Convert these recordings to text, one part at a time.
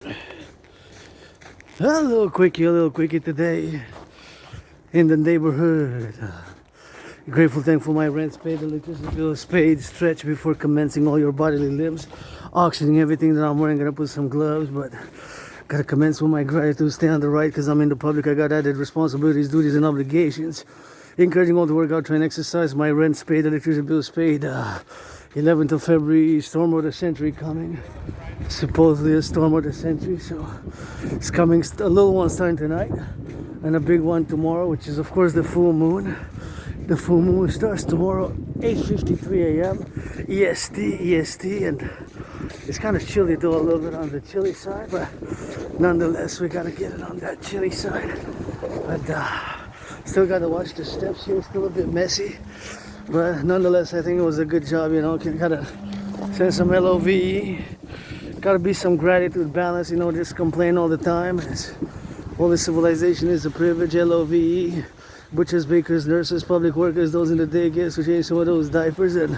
A little quickie today in the neighborhood. Grateful, thankful, my rent's paid, electricity bill is paid. Stretch before commencing all your bodily limbs. Auctioning everything that I'm wearing, gonna put some gloves, but gotta commence with my gratitude. Stay on the right because I'm in the public. I got added responsibilities, duties, and obligations. Encouraging all to work out, train, exercise. My rent's paid, electricity bill is paid. 11th of February, storm of the century coming. Supposedly a storm of the century, so it's coming. A little one starting tonight and a big one tomorrow, which is of course the full moon. The full moon starts tomorrow 8:53 a.m. EST, and it's kind of chilly though, a little bit on the chilly side, but nonetheless we gotta get it on that chilly side. But still gotta watch the steps here, still a bit messy, but nonetheless I think it was a good job, you know. Gotta send some LOVE. Gotta be some gratitude, balance, you know, just complain all the time. All the civilization is a privilege. LOVE, butchers, bakers, nurses, public workers, those in the day gets to change some of those diapers, and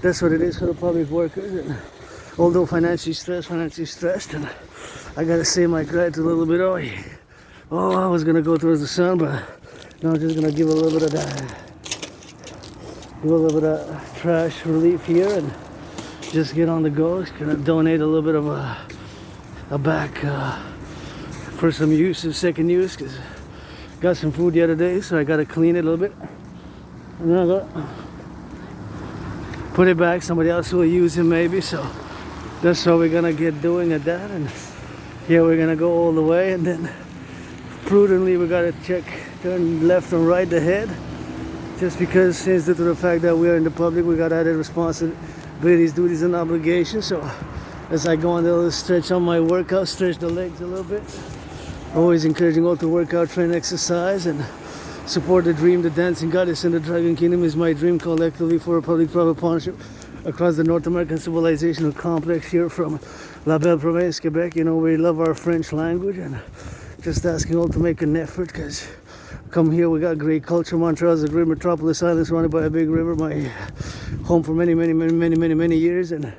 that's what it is for the public workers. And although financially stressed, and I gotta say my gratitude a little bit. I was gonna go towards the sun, but now I'm just gonna give a little bit of trash relief here and just get on the go. Gonna donate a little bit of a back for some use, second use, because got some food the other day, so I gotta clean it a little bit, and then I gotta put it back. Somebody else will use it maybe, so that's what we're gonna get doing at that. And yeah, we're gonna go all the way, and then prudently we gotta turn left and right ahead, just because since due to the fact that we are in the public, we got added responsibilities, duties, and obligations. So as I go on the little stretch on my workout, stretch the legs a little bit. Always encouraging all to work out, train, exercise, and support the dream. The dancing goddess in the Dragon Kingdom is my dream, collectively for a public-private partnership across the North American civilizational complex here from La Belle Province, Quebec. You know, we love our French language, and just asking all to make an effort, because come here, we got great culture. Montreal is a great metropolis island surrounded by a big river, my home for many years, and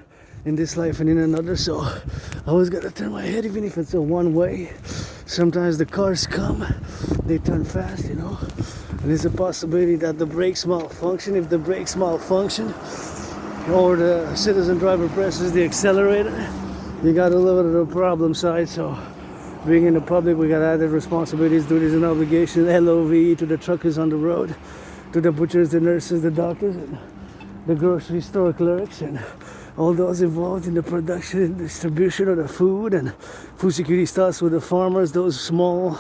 in this life and in another. So I always gotta turn my head, even if it's a one way. Sometimes the cars come, they turn fast, you know, and there's a possibility that the brakes malfunction. If the brakes malfunction or the citizen driver presses the accelerator, you got a little bit of the problem side. So being in the public, we got added responsibilities, duties, and obligations. LOVE to the truckers on the road, to the butchers, the nurses, the doctors, and the grocery store clerks, and all those involved in the production and distribution of the food, and food security starts with the farmers, those small,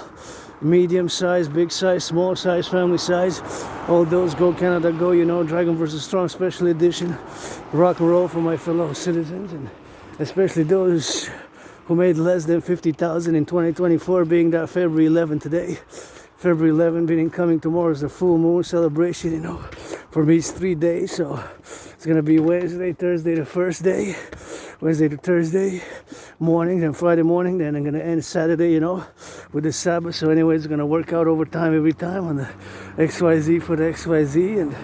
medium size, big size, small size, family size. All those Go Canada Go, you know, Dragon vs. Strong special edition, rock and roll for my fellow citizens, and especially those who made less than 50,000 in 2024, being that February 11 today. February 11 being coming tomorrow is the full moon celebration, you know. For me it's 3 days, so it's gonna be Wednesday, Thursday the first day, Wednesday to Thursday morning, then Friday morning, then I'm gonna end Saturday, you know, with the Sabbath. So anyways, it's gonna work out overtime every time on the XYZ for the XYZ, and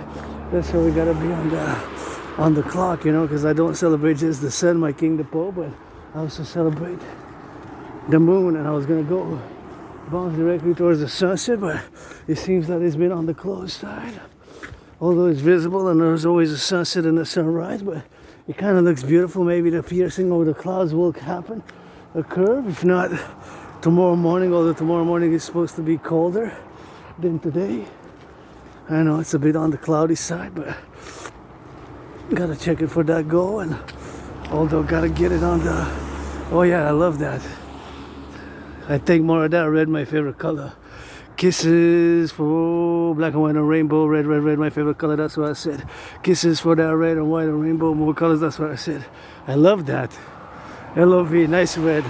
that's how we gotta be on the clock, you know, because I don't celebrate just the sun, my king, the Pope, but I also celebrate the moon. And I was gonna go bounce directly towards the sunset, but it seems that it's been on the closed side. Although it's visible and there's always a sunset and a sunrise, but it kind of looks beautiful. Maybe the piercing over the clouds will occur. If not, tomorrow morning, although tomorrow morning is supposed to be colder than today. I know it's a bit on the cloudy side, but gotta check it for that go. And although gotta get it on the, oh yeah, I love that. I think more of that. Red, my favorite color. Kisses for black and white and rainbow. Red, my favorite color. That's what I said. Kisses for that red and white and rainbow. More colors. That's what I said. I love that. LOV, nice red.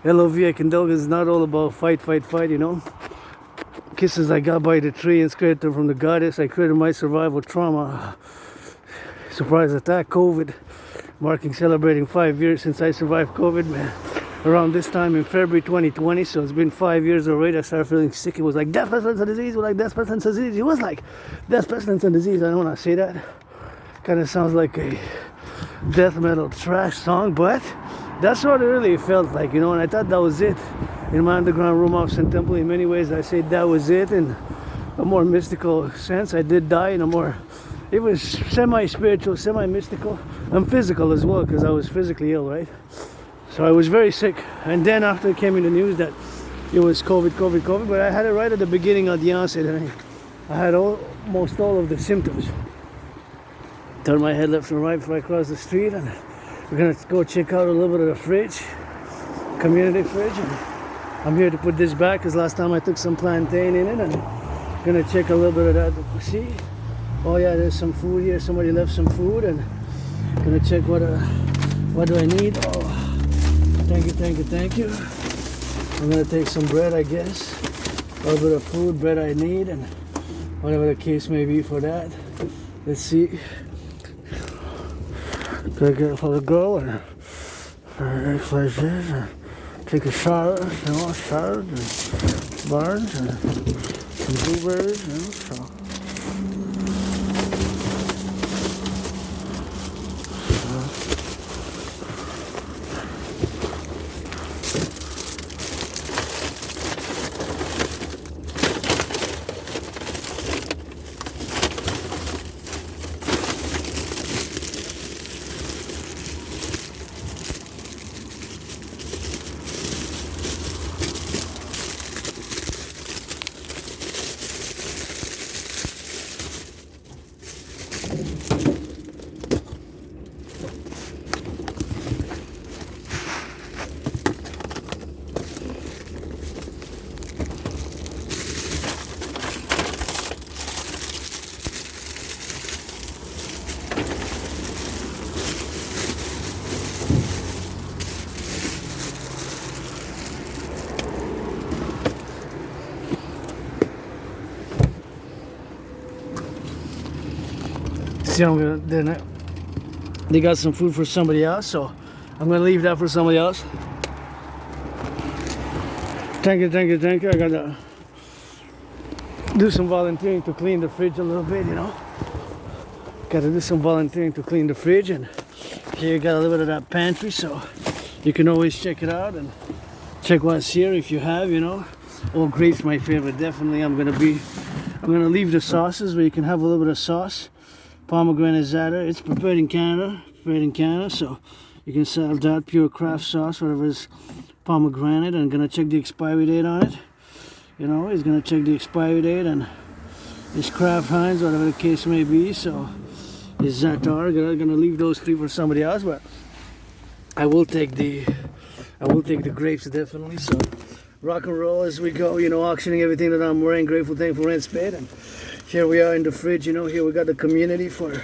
LOV, I can tell it's not all about fight, you know. Kisses I got by the tree, inscribed from the goddess. I created my survival trauma. Surprise attack, COVID. Marking, celebrating 5 years since I survived COVID, man. Around this time in February 2020, so it's been 5 years already. I started feeling sick. It was like death, pestilence, and disease. It was like death, pestilence, and disease. It was like death, pestilence, and disease. I don't want to say that. Kind of sounds like a death metal trash song, but that's what it really felt like, you know, and I thought that was it. In my underground room off St. Temple, in many ways, I say that was it. In a more mystical sense, I did die in a more, it was semi-spiritual, semi-mystical, and physical as well, because I was physically ill, right? So I was very sick. And then after it came in the news that it was COVID, but I had it right at the beginning of the onset, and I had almost all of the symptoms. Turn my head left and right before I cross the street, and we're gonna go check out a little bit of the fridge, community fridge. And I'm here to put this back because last time I took some plantain in it, and I'm gonna check a little bit of that to see. Oh yeah, there's some food here. Somebody left some food, and gonna check what do I need. Oh, thank you. I'm gonna take some bread, I guess. A little bit of food, bread I need, and whatever the case may be for that. Let's see. Gotta get it for the girl and exercises and take a shower, you know, salad and barns and some blueberries, you know, so. See, they got some food for somebody else, so I'm gonna leave that for somebody else. Thank you. I gotta do some volunteering to clean the fridge a little bit, you know. Gotta do some volunteering to clean the fridge, and here you got a little bit of that pantry, so you can always check it out and check what's here if you have, you know. Oh, grapes, my favorite. Definitely, I'm gonna leave the sauces where you can have a little bit of sauce. Pomegranate zatter, it's prepared in Canada, so you can serve that pure craft sauce, whatever is pomegranate. And gonna check the expiry date on it. You know, he's gonna check the expiry date, and it's Kraft Heinz, whatever the case may be. So is Zatar. Gonna leave those three for somebody else, but I will take the grapes definitely. So rock and roll as we go, you know, auctioning everything that I'm wearing, grateful, thankful, and spade. And here we are in the fridge, you know. Here we got the community for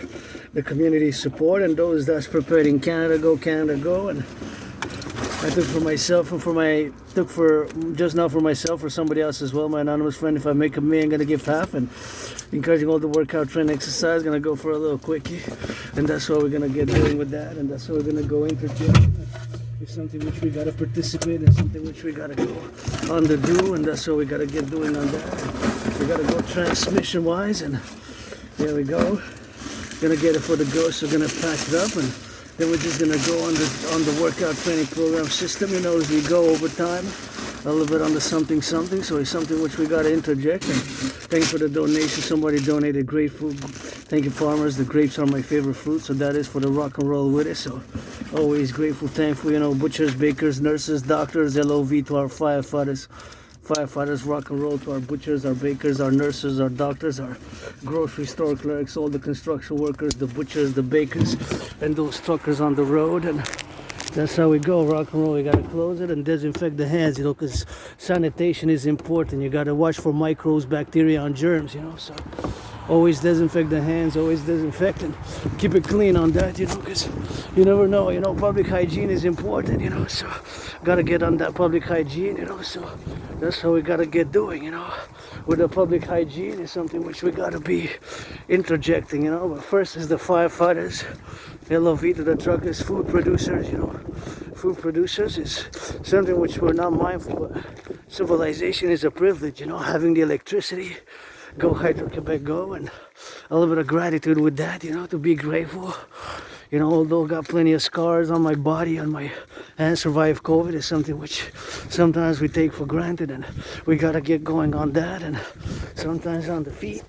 the community support, and those that's prepared in Canada go. And I took for myself and just now for myself, for somebody else as well, my anonymous friend. If I make a me, I'm gonna give half, and encouraging all the workout, training, exercise. Gonna go for a little quickie, and that's what we're gonna get doing with that, and that's what we're gonna go into. It's something which we gotta participate in, something which we gotta go on the do, and that's what we gotta get doing on that. We gotta go transmission wise, and there we go. Gonna get it for the girls, so gonna pack it up, and then we're just gonna go on the workout training program system, you know, as we go over time. A little bit on the something, so it's something which we gotta interject. And thank you for the donation. Somebody donated great food. Thank you, farmers. The grapes are my favorite fruit, so that is for the rock and roll with it. So always grateful, thankful, you know, butchers, bakers, nurses, doctors, LOV to our firefighters, rock and roll to our butchers, our bakers, our nurses, our doctors, our grocery store clerks, all the construction workers, the butchers, the bakers, and those truckers on the road. And that's how we go, rock and roll. You gotta close it and disinfect the hands, you know, because sanitation is important. You gotta watch for microbes, bacteria, and germs, you know. So always disinfect the hands, always disinfect, and keep it clean on that, you know, because you never know, you know, public hygiene is important, you know. So gotta get on that public hygiene, you know. So that's how we gotta get doing, you know. With the public hygiene is something which we gotta be interjecting, you know. But first is the firefighters, LOV to the truckers, food producers, you know. Food producers is something which we're not mindful, but civilization is a privilege, you know. Having the electricity, go Hydro Quebec, go, and a little bit of gratitude with that, you know, to be grateful. You know, although I got plenty of scars on my body, on my hands, survived COVID is something which sometimes we take for granted, and we gotta get going on that. And sometimes on the feet,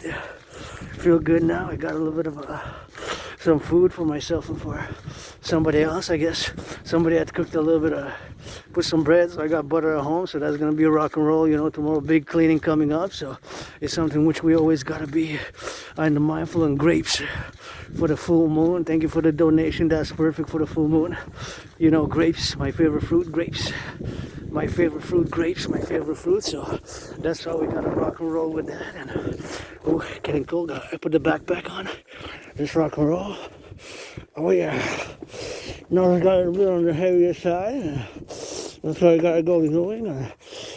feel good now. I got a little bit of some food for myself and for somebody else, I guess. Somebody had cooked a little bit of, put some bread, so I got butter at home, so that's gonna be a rock and roll. You know, tomorrow big cleaning coming up, so it's something which we always gotta be mindful. And grapes for the full moon. Thank you for the donation. That's perfect for the full moon. You know, grapes, my favorite fruit. Grapes, my favorite fruit. Grapes, my favorite fruit. So that's how we gotta rock and roll with that. And oh, getting cold. I put the backpack on. Just rock and roll. Oh yeah. Now I got a bit on the heavier side. That's why I gotta go doing.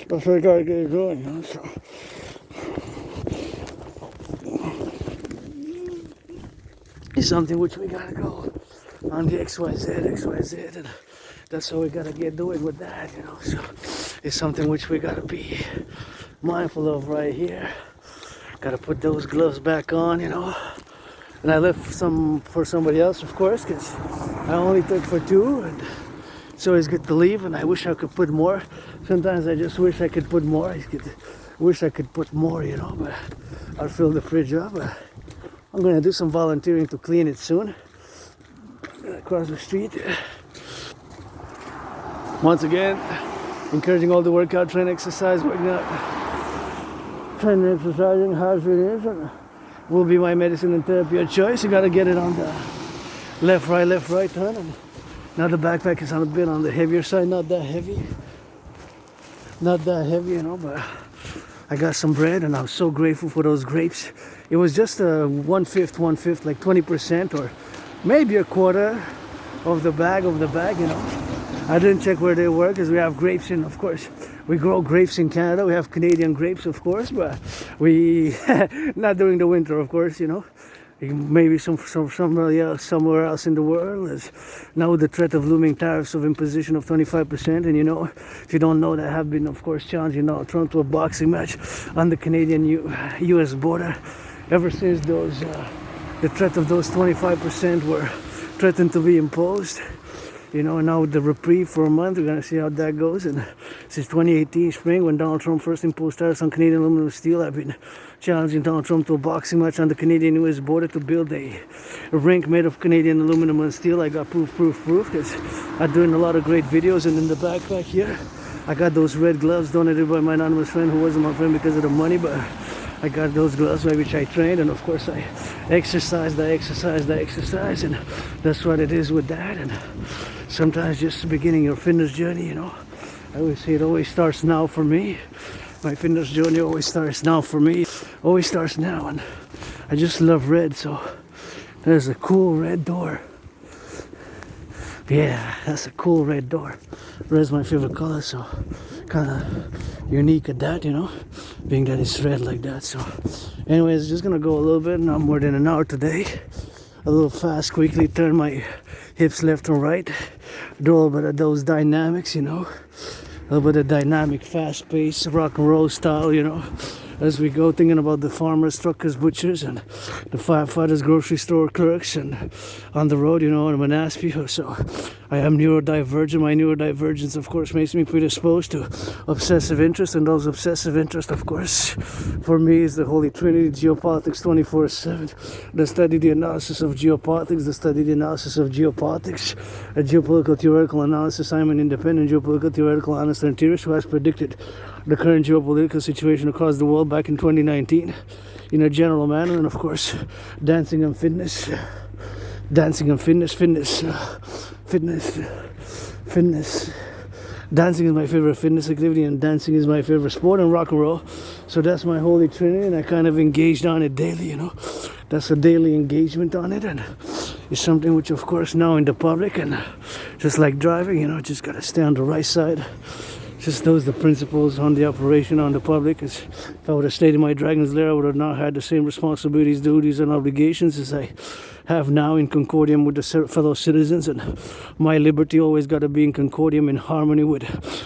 That's why I gotta get going. You know, so. It's something which we gotta go on the XYZ, and that's how we gotta get doing with that, you know. So it's something which we gotta be mindful of right here. Gotta put those gloves back on, you know. And I left some for somebody else, of course, because I only took for 2, and it's always good to leave. And I wish I could put more. Sometimes I just wish I could put more. Wish I could put more, you know. But I'll fill the fridge up. I'm gonna do some volunteering to clean it soon. Across the street. Once again, encouraging all the workout, train, exercise, working out, training, exercising, however it is, and will be my medicine and therapy of choice. You gotta get it on the left, right turn. And now the backpack is on a bit on the heavier side, not that heavy, you know, but I got some bread, and I'm so grateful for those grapes. It was just a one-fifth, like 20% or maybe a quarter of the bag, you know. I didn't check where they were because we have grapes in, of course. We grow grapes in Canada. We have Canadian grapes, of course, but we, not during the winter, of course, you know. Maybe somewhere else in the world. Is now with the threat of looming tariffs of imposition of 25%, and you know, if you don't know, that have been, of course, challenging Donald Trump to a boxing match on the Canadian-U.S. border. Ever since those, the threat of those 25% were threatened to be imposed, you know, and now with the reprieve for a month, we're gonna see how that goes. And since 2018 spring, when Donald Trump first imposed tariffs on Canadian aluminum steel, I've been challenging Donald Trump to a boxing match on the Canadian-U.S. border to build a rink made of Canadian aluminum and steel. I got proof, because I'm doing a lot of great videos. And in the backpack here, I got those red gloves donated by my anonymous friend who wasn't my friend because of the money, but I got those gloves by which I trained, and of course I exercised, and that's what it is with that. And sometimes just beginning your fitness journey, you know, I always say it always starts now for me. My fitness journey always starts now for me, always starts now. And I just love red, so there's a cool red door. Yeah, that's a cool red door. Red's my favorite color, so kind of unique at that, you know, being that it's red like that. So anyways, just gonna go a little bit, not more than an hour today. A little fast, quickly turn my hips left and right, do a little bit of those dynamics, you know, a little bit of dynamic, fast pace, rock and roll style, you know, as we go, thinking about the farmers, truckers, butchers, and the firefighters, grocery store clerks, and on the road, you know, in Manasseh. So I am neurodivergent. My neurodivergence, of course, makes me predisposed to obsessive interest, and those obsessive interests, of course, for me is the Holy Trinity, geopolitics 24/7, the study, the analysis of geopolitics, the study, the analysis of geopolitics, a geopolitical theoretical analysis. I'm an independent geopolitical theoretical analyst and theorist who has predicted the current geopolitical situation across the world back in 2019 in a general manner. And of course, dancing and fitness, dancing is my favorite fitness activity, and dancing is my favorite sport, and rock and roll. So that's my holy trinity, and I kind of engaged on it daily, you know. That's a daily engagement on it, and it's something which, of course, now in the public, and just like driving, you know, just gotta stay on the right side. Just those the principles on the operation on the public. As if I would have stayed in my Dragon's Lair, I would have not had the same responsibilities, duties, and obligations as I have now in concordium with the fellow citizens. And my liberty always got to be in concordium, in harmony with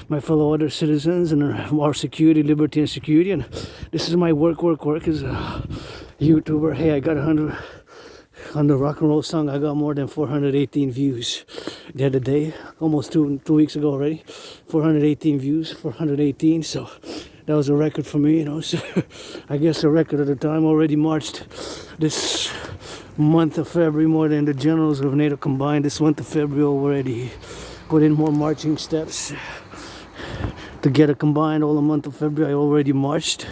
my fellow other citizens, and our security, liberty, and security. And this is my work as a YouTuber. Hey, I got on the rock and roll song, I got more than 418 views the other day, almost two weeks ago already. 418 views, 418. So that was a record for me, you know. So I guess a record at the time already marched this month of February more than the generals of NATO combined. This month of February already put in more marching steps. Together combined, all the month of February, I already marched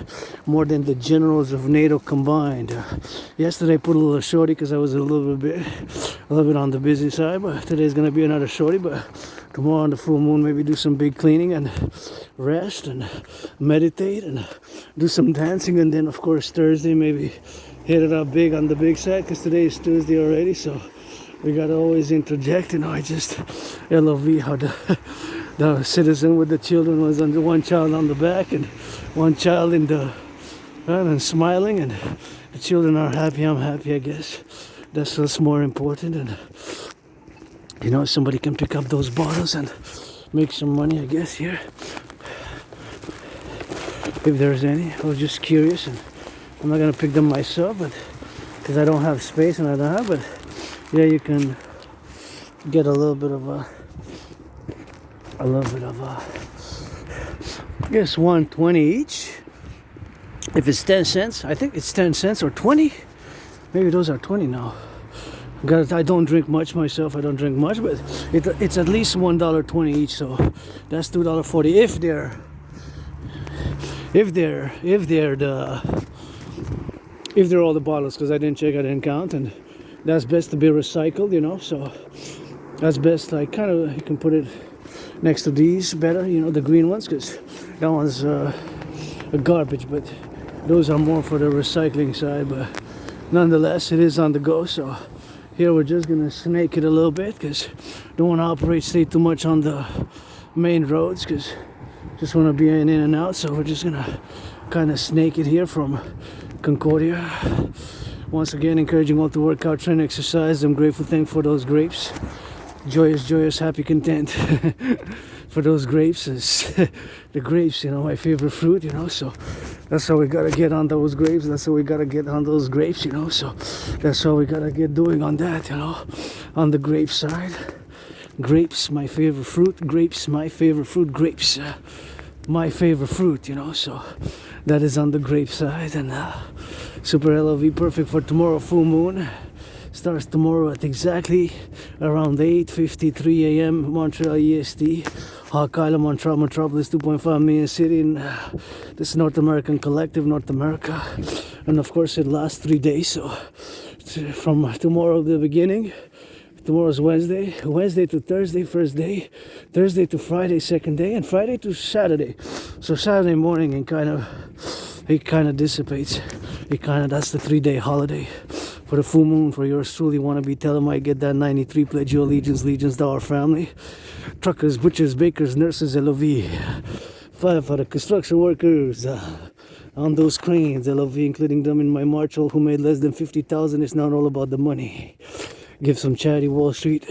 more than the generals of NATO combined. Yesterday I put a little shorty because I was a little bit on the busy side, but today's gonna be another shorty. But tomorrow on the full moon, maybe do some big cleaning and rest and meditate and do some dancing, and then of course Thursday maybe hit it up big on the big side because today is Tuesday already. So we gotta always interject, you know. I just love how the citizen with the children was under one child on the back and one child in the and smiling, and the children are happy. I'm happy, I guess. That's what's more important. And you know, somebody can pick up those bottles and make some money, I guess, here, if there's any. I was just curious, and I'm not gonna pick them myself, but because I don't have space and I don't have. But yeah, you can get a little bit of I guess 120 each. If it's 10 cents, I think it's 10 cents or 20. Maybe those are 20 now. I don't drink much myself. I don't drink much, but it's at least $1.20 each. So that's $2.40 if they're all the bottles, because I didn't check, I didn't count, and that's best to be recycled, you know. So that's best. Like kind of, you can put it next to these better, you know, the green ones, because that one's a garbage, but those are more for the recycling side. But nonetheless, it is on the go. So here we're just gonna snake it a little bit, because don't want to stay too much on the main roads, because just want to be in and out. So we're just gonna kind of snake it here from Concordia. Once again, encouraging all to work out, train, exercise. I'm grateful, thankful for those grapes. Joyous, happy, content for those grapes. The grapes, you know, my favorite fruit, you know. So that's how we gotta get on those grapes. That's how we gotta get on those grapes, you know. So that's how we gotta get doing on that, you know, on the grape side. Grapes, my favorite fruit. Grapes, my favorite fruit. Grapes, my favorite fruit, you know. So that is on the grape side. And super LOV, perfect for tomorrow, full moon. Starts tomorrow at exactly around 8:53 a.m. Montreal EST. Hawk Island, Montreal metropolis, 2.5 million city in this North American Collective, North America. And of course it lasts 3 days. So from tomorrow, the beginning. Tomorrow's Wednesday to Thursday, first day. Thursday to Friday, second day. And Friday to Saturday. So Saturday morning, and it kind of dissipates. That's the 3-day holiday. For the full moon, for yours truly, want to be Thelemik, get that 93, pledge your allegiance to our family. Truckers, butchers, bakers, nurses, LOV. Firefighter, construction workers, on those cranes, LOV, including them in my march, all who made less than 50,000. It's not all about the money. Give some charity, Wall Street.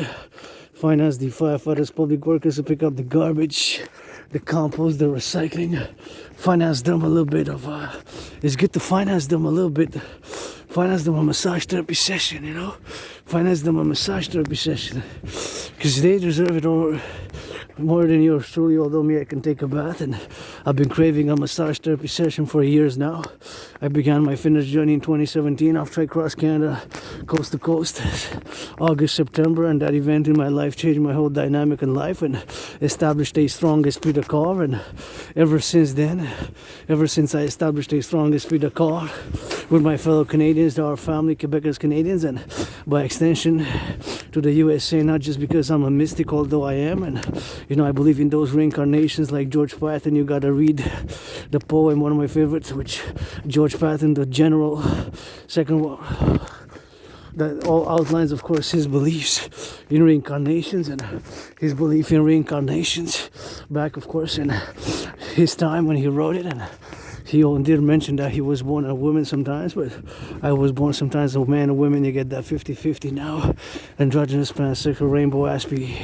Finance the firefighters, public workers who pick up the garbage, the compost, the recycling. Finance them a little bit of, it's good to finance them a little bit. Finance them a massage therapy session, you know. Finance them a massage therapy session, because they deserve it all, more than yours truly. Although me, I can take a bath, and I've been craving a massage therapy session for years now. I began my fitness journey in 2017. I've tried cross Canada, coast to coast, August, September, and that event in my life changed my whole dynamic in life and established a strong esprit de corps. And ever since then, ever since I established a strong esprit de corps with my fellow Canadians, our family, Quebecers, Canadians, and by extension to the USA, not just because I'm a mystic, although I am, and you know, I believe in those reincarnations like George Patton. You gotta read the poem, one of my favorites, which George Patton, the general, second war, that all outlines, of course, his beliefs in reincarnations and his belief in reincarnations back, of course, in his time when he wrote it. And he did mention that he was born a woman sometimes, but I was born sometimes a man and woman. You get that 50-50 now. Androgynous, pansexual, rainbow, aspie,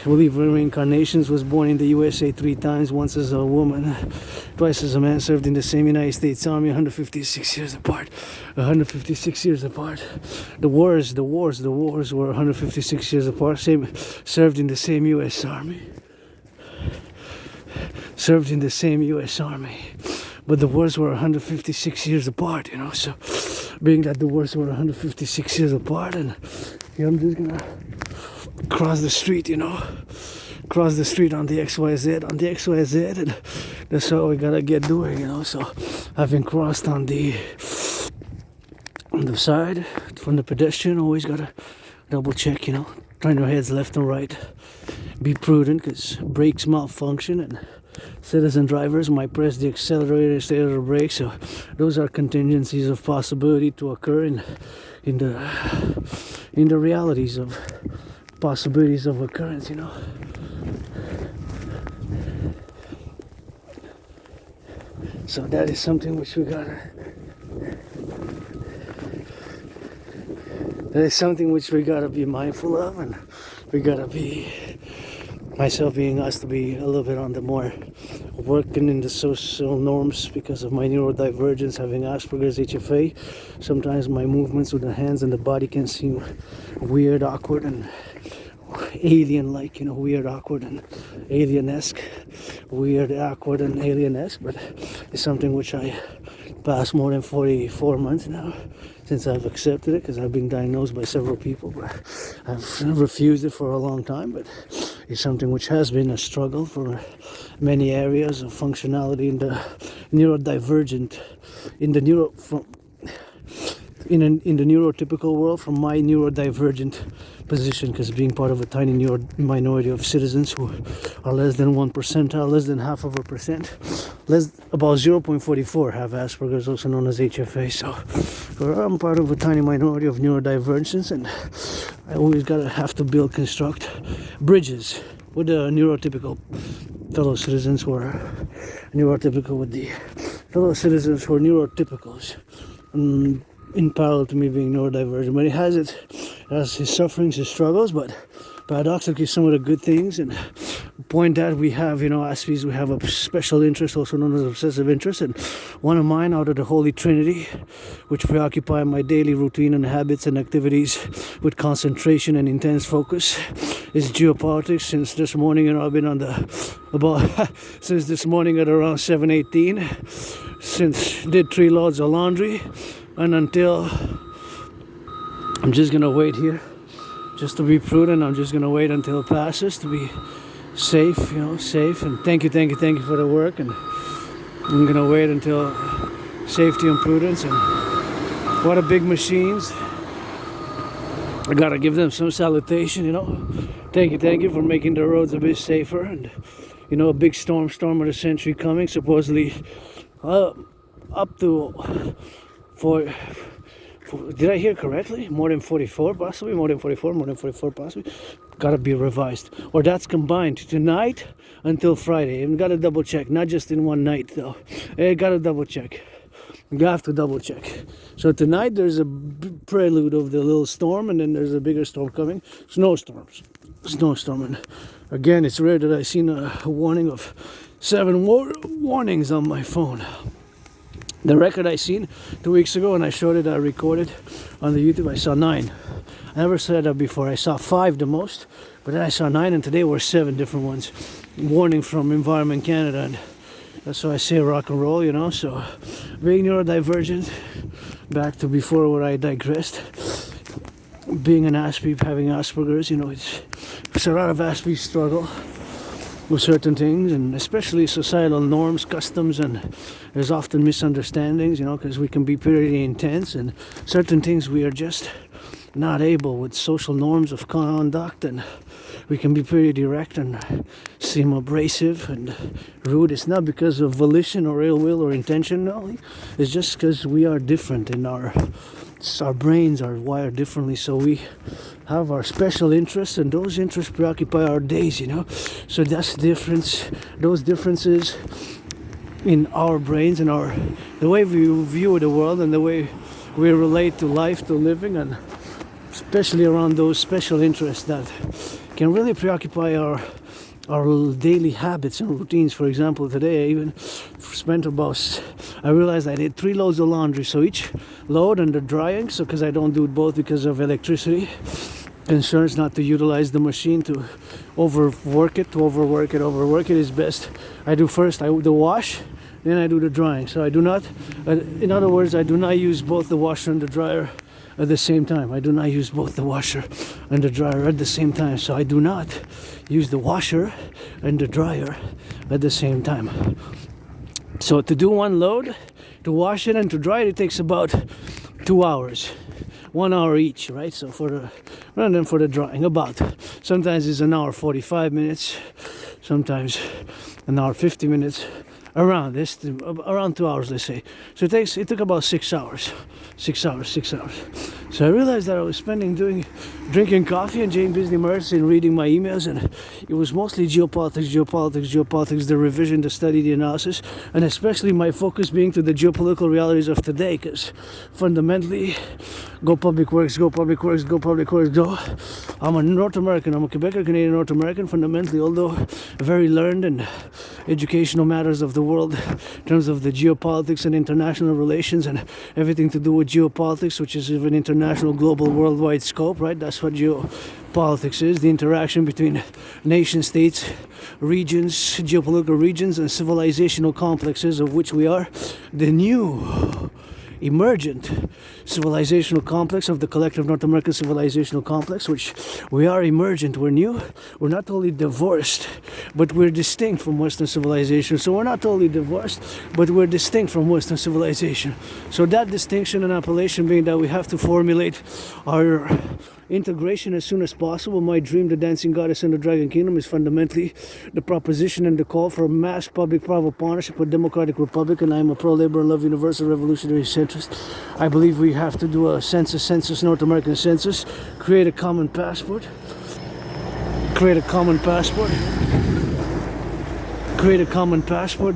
believe in reincarnations, was born in the USA 3 times, once as a woman, twice as a man, served in the same United States Army, 156 years apart. 156 years apart. The wars were 156 years apart. Served in the same US Army. Served in the same US Army. But the wars were 156 years apart, you know, so being that the wars were 156 years apart, and here I'm just gonna cross the street, you know, cross the street on the XYZ, and that's what we gotta get doing, you know. So having crossed on the side from the pedestrian, always gotta double check, you know, turn your heads left and right, be prudent, because brakes malfunction and citizen drivers might press the accelerator instead of the brake, so those are contingencies of possibility to occur in the realities of possibilities of occurrence, you know. So that is something which we gotta be mindful of, and we gotta be, myself being us, to be a little bit on the more working in the social norms because of my neurodivergence, having Asperger's, HFA. Sometimes my movements with the hands and the body can seem weird, awkward, and alien-like, you know, weird, awkward, and alien-esque. Weird, awkward, and alien-esque, but it's something which I passed more than 44 months now since I've accepted it, because I've been diagnosed by several people, but I've refused it for a long time. But it's something which has been a struggle for many areas of functionality in the neurodivergent, in the neurotypical world, from my neurodivergent position, because being part of a tiny minority of citizens who are less than 1%, less than half of a percent, about 0.44 have Asperger's, also known as HFA. So I'm part of a tiny minority of neurodivergence, and I always have to construct bridges with the neurotypical fellow citizens who are neurotypical, with the fellow citizens who are neurotypicals, in parallel to me being neurodivergent. But it has his sufferings, his struggles, but paradoxically some of the good things. And point that we have, you know, Aspies, we have a special interest, also known as obsessive interest, and one of mine out of the Holy Trinity, which preoccupy my daily routine and habits and activities with concentration and intense focus, is geopolitics. Since this morning, you know, I've been on since this morning at around 7:18, since did 3 loads of laundry, and until I'm just gonna wait here, just to be prudent. I'm just gonna wait until it passes to be safe, you know, safe. And thank you for the work. And I'm gonna wait until safety and prudence. And what a big machines. I gotta give them some salutation, you know. Thank you for making the roads a bit safer. And you know, a big storm of the century coming, supposedly up to did I hear correctly? More than 44 possibly? More than 44 possibly? Gotta be revised. Or that's combined tonight until Friday. And gotta double check, not just in one night though. Gotta double check. You have to double check. So tonight there's a prelude of the little storm, and then there's a bigger storm coming. Snowstorm. And again, it's rare that I've seen a warning of 7 warnings on my phone. The record I seen 2 weeks ago, and I showed it, I recorded on the YouTube, I saw 9. I never said that before. I saw 5 the most, but then I saw 9, and today were 7 different ones. Warning from Environment Canada, and that's why I say rock and roll, you know. So being neurodivergent, back to before where I digressed, being an Aspie, having Asperger's, you know, it's a lot of Aspie struggle with certain things, and especially societal norms, customs, and there's often misunderstandings, you know, because we can be pretty intense, and certain things we are just not able with social norms of conduct, and we can be pretty direct and seem abrasive and rude. It's not because of volition or ill will or intentionally, it's just because we are different in our brains are wired differently, so we have our special interests, and those interests preoccupy our days, you know. So that's the difference, those differences in our brains and the way we view the world and the way we relate to life, to living, and especially around those special interests that can really preoccupy our daily habits and routines. For example, today I even spent about, I realized I did 3 loads of laundry, so each load under drying, so because I don't do it both because of electricity concerns, not to utilize the machine to overwork it is best. I do first the wash, then I do the drying. So I do not, in other words, I do not use both the washer and the dryer at the same time. I do not use both the washer and the dryer at the same time. So I do not use the washer and the dryer at the same time. So to do one load, to wash it and to dry it, it takes about 2 hours. 1 hour each, right? So and then for the drying, about, sometimes it's an hour 45 minutes, sometimes an hour 50 minutes, around 2 hours, let's say. So it took about 6 hours. So I realized that I was drinking coffee and Jane Business Mercy and reading my emails, and it was mostly geopolitics, the revision, the study, the analysis, and especially my focus being to the geopolitical realities of today, because fundamentally, go public works, go. I'm a North American, I'm a Quebecer, Canadian North American, fundamentally, although very learned in educational matters of the world, in terms of the geopolitics and international relations and everything to do with geopolitics, which is of an international, global, worldwide scope, right? That's what geopolitics is, the interaction between nation states, regions, geopolitical regions, and civilizational complexes, of which we are the new emergent civilizational complex of the collective North American civilizational complex, which we are emergent, we're new, we're not totally divorced, but we're distinct from Western civilization. So we're not totally divorced, but we're distinct from Western civilization. So that distinction and appellation being that we have to formulate our integration as soon as possible. My dream, the dancing goddess and the dragon kingdom, is fundamentally the proposition and the call for a mass public-private partnership with democratic republic, and I'm a pro-labor and love universal revolutionary centrist. I believe we have to do a census, North American census, create a common passport,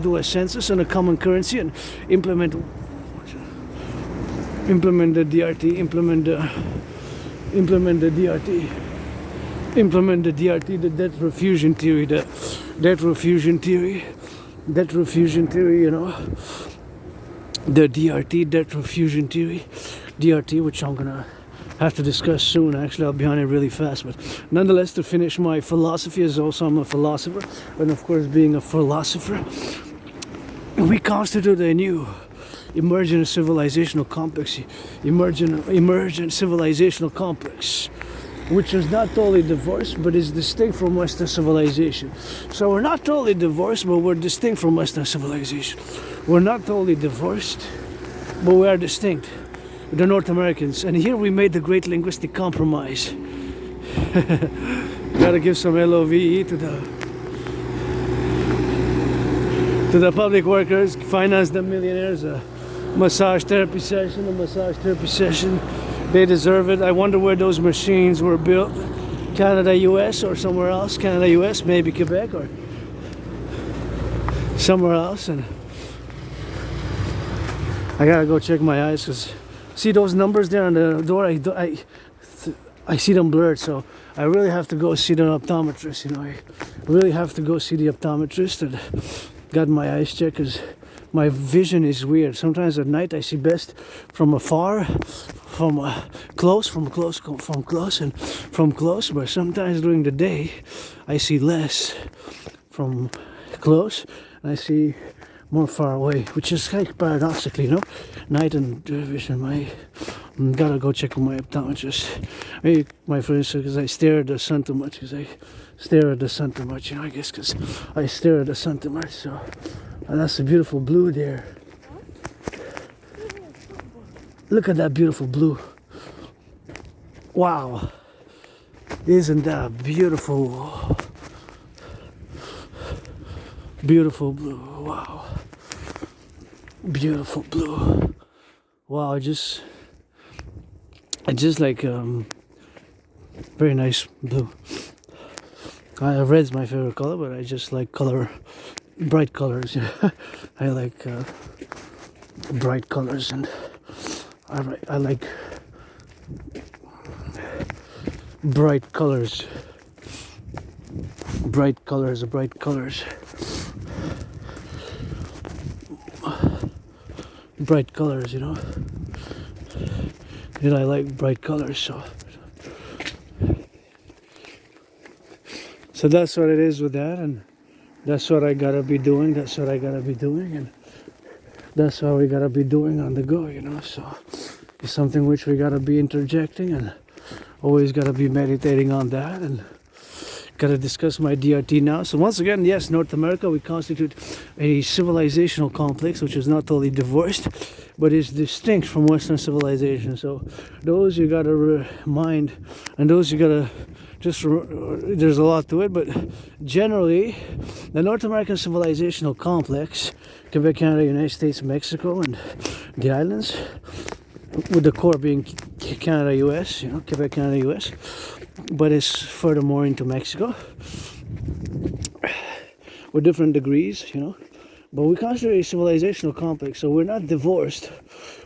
do a census and a common currency, and implement the DRT, implement the DRT, the debt refusion theory, you know, the DRT, debt refusion theory, DRT, which I'm gonna have to discuss soon. Actually, I'll be on it really fast, but nonetheless, to finish my philosophy, as also I'm a philosopher, and of course, being a philosopher, we constitute a new emergent civilizational complex, emergent civilizational complex, which is not totally divorced, but is distinct from Western civilization. So we're not totally divorced, but we're distinct from Western civilization. We're not totally divorced, but we are distinct, the North Americans. And here we made the great linguistic compromise. Gotta give some LOVE to the public workers, finance the millionaires, a massage therapy session. They deserve it. I wonder where those machines were built. Canada, US, or somewhere else. Canada, US, maybe Quebec, or somewhere else. And I gotta go check my eyes, because see those numbers there on the door? I see them blurred, so I really have to go see the optometrist. You know, I really have to go see the optometrist and got my eyes checked, because my vision is weird. Sometimes at night I see best from afar, from close, but sometimes during the day I see less from close and I see more far away, which is like paradoxically, you know, night and vision. Gotta go check with my optometrist. Maybe my friend said because I stare at the sun too much, you know, I guess because I stare at the sun too much. So, and that's a beautiful blue there. Look at that beautiful blue. Wow. Isn't that beautiful? Beautiful blue. Wow. Beautiful blue. Wow, I just like very nice blue. Red's my favorite color, but I just like bright colors. I like bright colors, and I like bright colors. Bright colors, bright colors. Bright colors, you know. And I like bright colors, so that's what it is with that, and that's what I gotta be doing, and that's what we gotta be doing on the go, you know. So it's something which we gotta be interjecting, and always gotta be meditating on that, and gotta discuss my DRT now. So once again, yes, North America, we constitute a civilizational complex which is not totally divorced, but is distinct from Western civilization. So those you gotta remind, and those you gotta just, there's a lot to it, but generally the North American civilizational complex, Quebec, Canada, United States, Mexico, and the islands, with the core being Canada, US, you know, Quebec, Canada, US, but it's furthermore into Mexico with different degrees, you know. But we consider a civilizational complex, so we're not divorced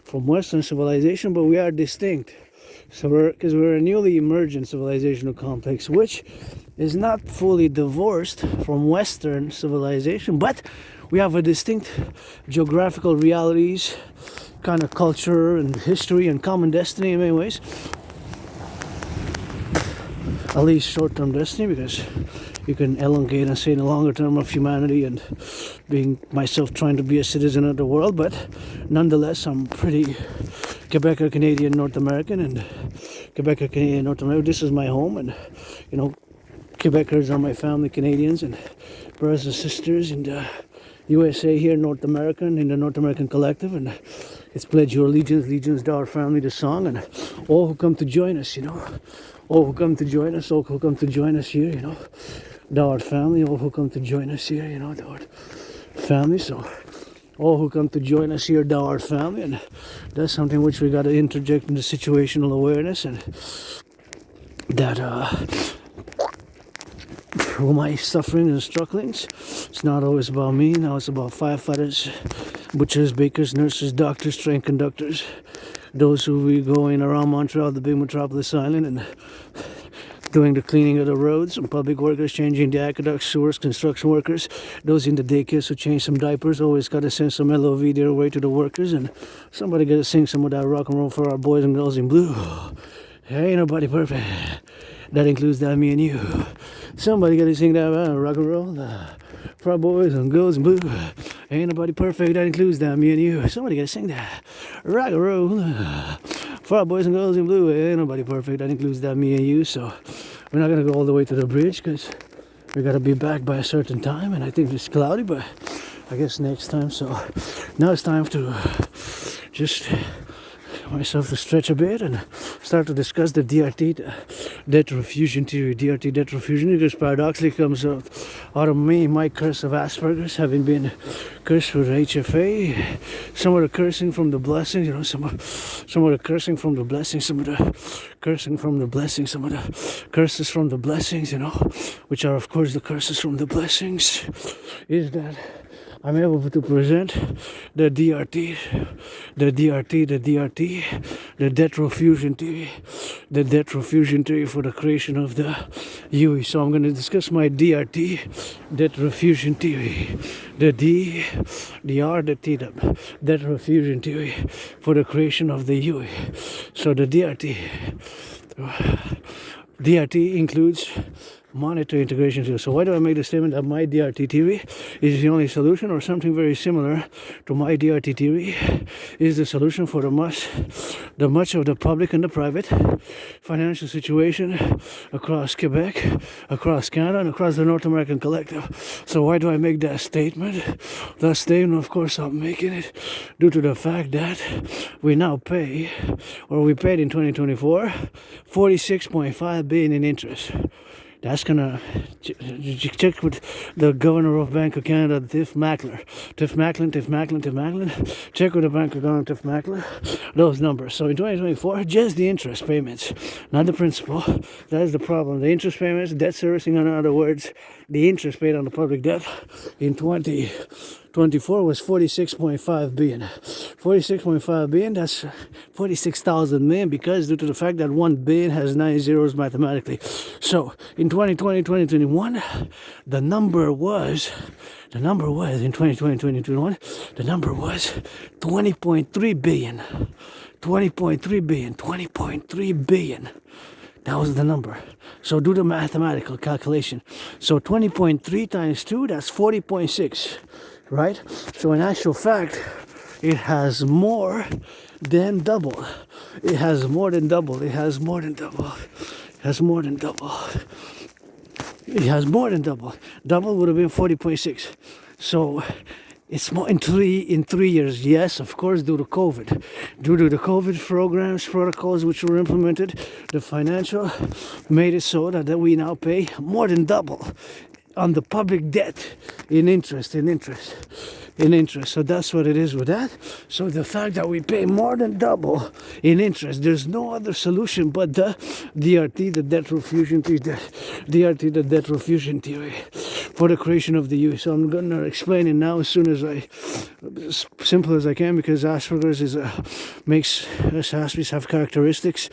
from Western civilization, but we are distinct. So because we're a newly emergent civilizational complex, which is not fully divorced from Western civilization, but we have a distinct geographical realities, kind of culture and history and common destiny in many ways. At least short-term destiny, because you can elongate and say in the longer term of humanity and being myself trying to be a citizen of the world, but nonetheless I'm pretty Quebecer, Canadian, North American, and Quebecer, Canadian, North American. This is my home, and you know, Quebecers are my family, Canadians, and brothers and sisters in the USA here, North American, in the North American Collective, and it's pledge your allegiance to our family, the song, and all who come to join us, you know, all who come to join us, all who come to join us here, you know, thou art family, all who come to join us here, you know, thou art family. So all who come to join us here, thou art family, and that's something which we got to interject into situational awareness, and that through my suffering and strugglings, it's not always about me. Now it's about firefighters, butchers, bakers, nurses, doctors, train conductors, those who we going around Montreal, the big metropolis island, and doing the cleaning of the roads, and public workers changing the aqueducts, sewers, construction workers, those in the daycares who change some diapers. Always got to send some LOV their way to the workers, and somebody got to sing some of that rock and roll for our boys and girls in blue. Ain't nobody perfect. That includes that, me and you. Somebody got to sing that rock and roll for our boys and girls in blue. Ain't nobody perfect. That includes that, me and you. Somebody got to sing that rock and roll for our boys and girls in blue. Ain't nobody perfect. That includes that, me and you. So we're not gonna go all the way to the bridge because we gotta be back by a certain time, and I think it's cloudy, but I guess next time. So now it's time to just myself to stretch a bit and start to discuss the DRT, debt refusion theory. DRT, debt refusion, because paradoxically comes out of me, my curse of Asperger's, having been cursed with HFA. Some of the cursing from the blessings, you know, some of the cursing from the blessings, some of the cursing from the blessings, some of the curses from the blessings, you know, which are of course the curses from the blessings, is that I'm able to present the DRT, the debt refusion theory, the debt refusion theory for the creation of the UE. So I'm going to discuss my DRT, debt refusion theory, the D, the R, the T, the debt refusion theory for the creation of the UE. So the DRT includes monetary integration theory. So why do I make the statement that my DRT theory is the only solution, or something very similar to my DRT theory is the solution for the much of the public and the private financial situation across Quebec, across Canada, and across the North American Collective. So why do I make that statement? That statement, of course, I'm making it due to the fact that we now pay, or we paid in 2024, 46.5 billion in interest. That's gonna check with the governor of Bank of Canada, Tiff Macklin. Check with the Bank of Canada, Tiff Macklin, those numbers. So in 2024, just the interest payments, not the principal. That is the problem. The interest payments, debt servicing, in other words, the interest paid on the public debt in 2024 24 was 46.5 billion. 46.5 billion, that's 46,000 million, because due to the fact that 1 billion has 9 zeros mathematically. So in 2020, 2021, the number was in 2020, 2021, the number was 20.3 billion. 20.3 billion. 20.3 billion. That was the number. So do the mathematical calculation. So 20.3 times 2, that's 40.6, right? So in actual fact, it has more than double. It has more than double. It has more than double. It has more than double. It has more than double. Double would have been 40.6. So it's more in three years. Yes, of course, due to COVID. Due to the COVID programs, protocols which were implemented, the financial made it so that we now pay more than double on the public debt in interest. So that's what it is with that. So the fact that we pay more than double in interest, there's no other solution but the DRT, the debt refusion theory, the debt refusion theory for the creation of the U. So I'm gonna explain it now as simple as I can, because Asperger's makes us Aspies have characteristics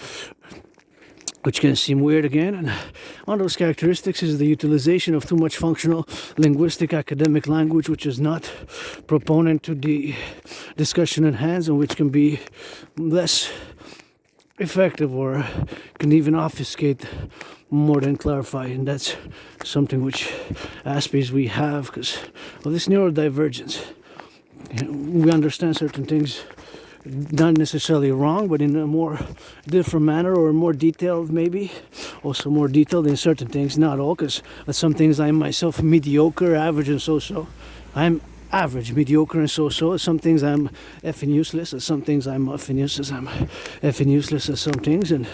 which can seem weird again, and one of those characteristics is the utilization of too much functional linguistic academic language, which is not proponent to the discussion at hand, and which can be less effective or can even obfuscate more than clarify. And that's something which Aspies we have because of this neurodivergence. We understand certain things not necessarily wrong, but in a more different manner, or more detailed maybe, also more detailed in certain things, not all, because some things I'm myself mediocre, average and so-so. I'm average, mediocre and so-so. Some things I'm effing useless, and some things I'm effing useless. I'm effing useless at some things, and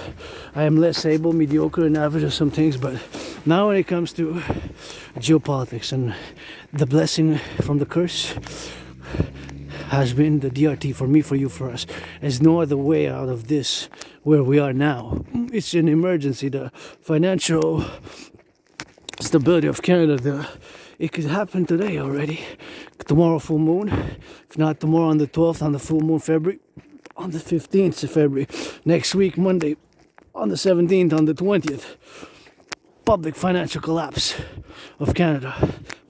I am less able, mediocre and average at some things. But now when it comes to geopolitics and the blessing from the curse has been the DRT for me, for you, for us. There's no other way out of this where we are now. It's an emergency. The financial stability of Canada, it could happen today already. Tomorrow full moon, if not tomorrow on the 12th, on the full moon February, on the 15th of February, next week Monday, on the 17th, on the 20th, public financial collapse of Canada,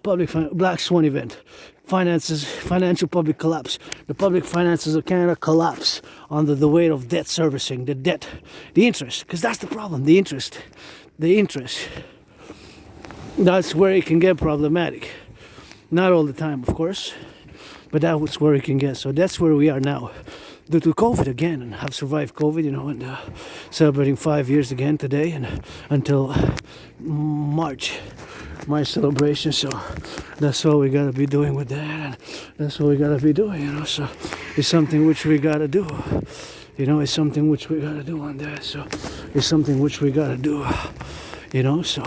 Black Swan event. Financial public collapse. The public finances of Canada collapse under the weight of debt servicing, the debt, the interest, because that's the problem, the interest. That's where it can get problematic. Not all the time, of course, but that's where it can get. So that's where we are now. Due to COVID again, and have survived COVID, and celebrating 5 years again today, and until March. My celebration, so that's what we gotta be doing with that, and that's what we gotta be doing, so it's something which we gotta do, it's something which we gotta do on that, so it's something which we gotta do, so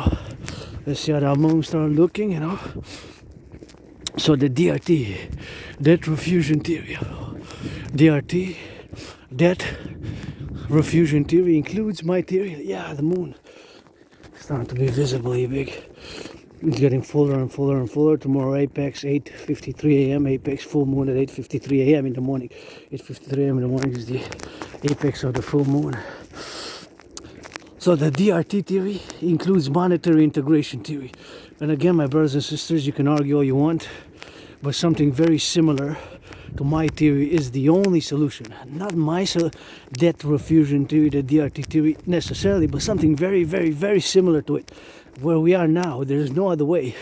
let's see how the moon start looking, so the DRT, debt refusion theory, DRT, debt refusion theory includes my theory, the moon is starting to be visibly big. It's getting fuller and fuller and fuller. Tomorrow apex 8:53 a.m. Apex full moon at 8:53 a.m. in the morning. 8:53 a.m. in the morning is the apex of the full moon. So the DRT theory includes monetary integration theory. And again, my brothers and sisters, you can argue all you want, but something very similar to my theory is the only solution. Not my debt refusion theory, the DRT theory necessarily, but something very, very, very similar to it. Where we are now, there is no other way,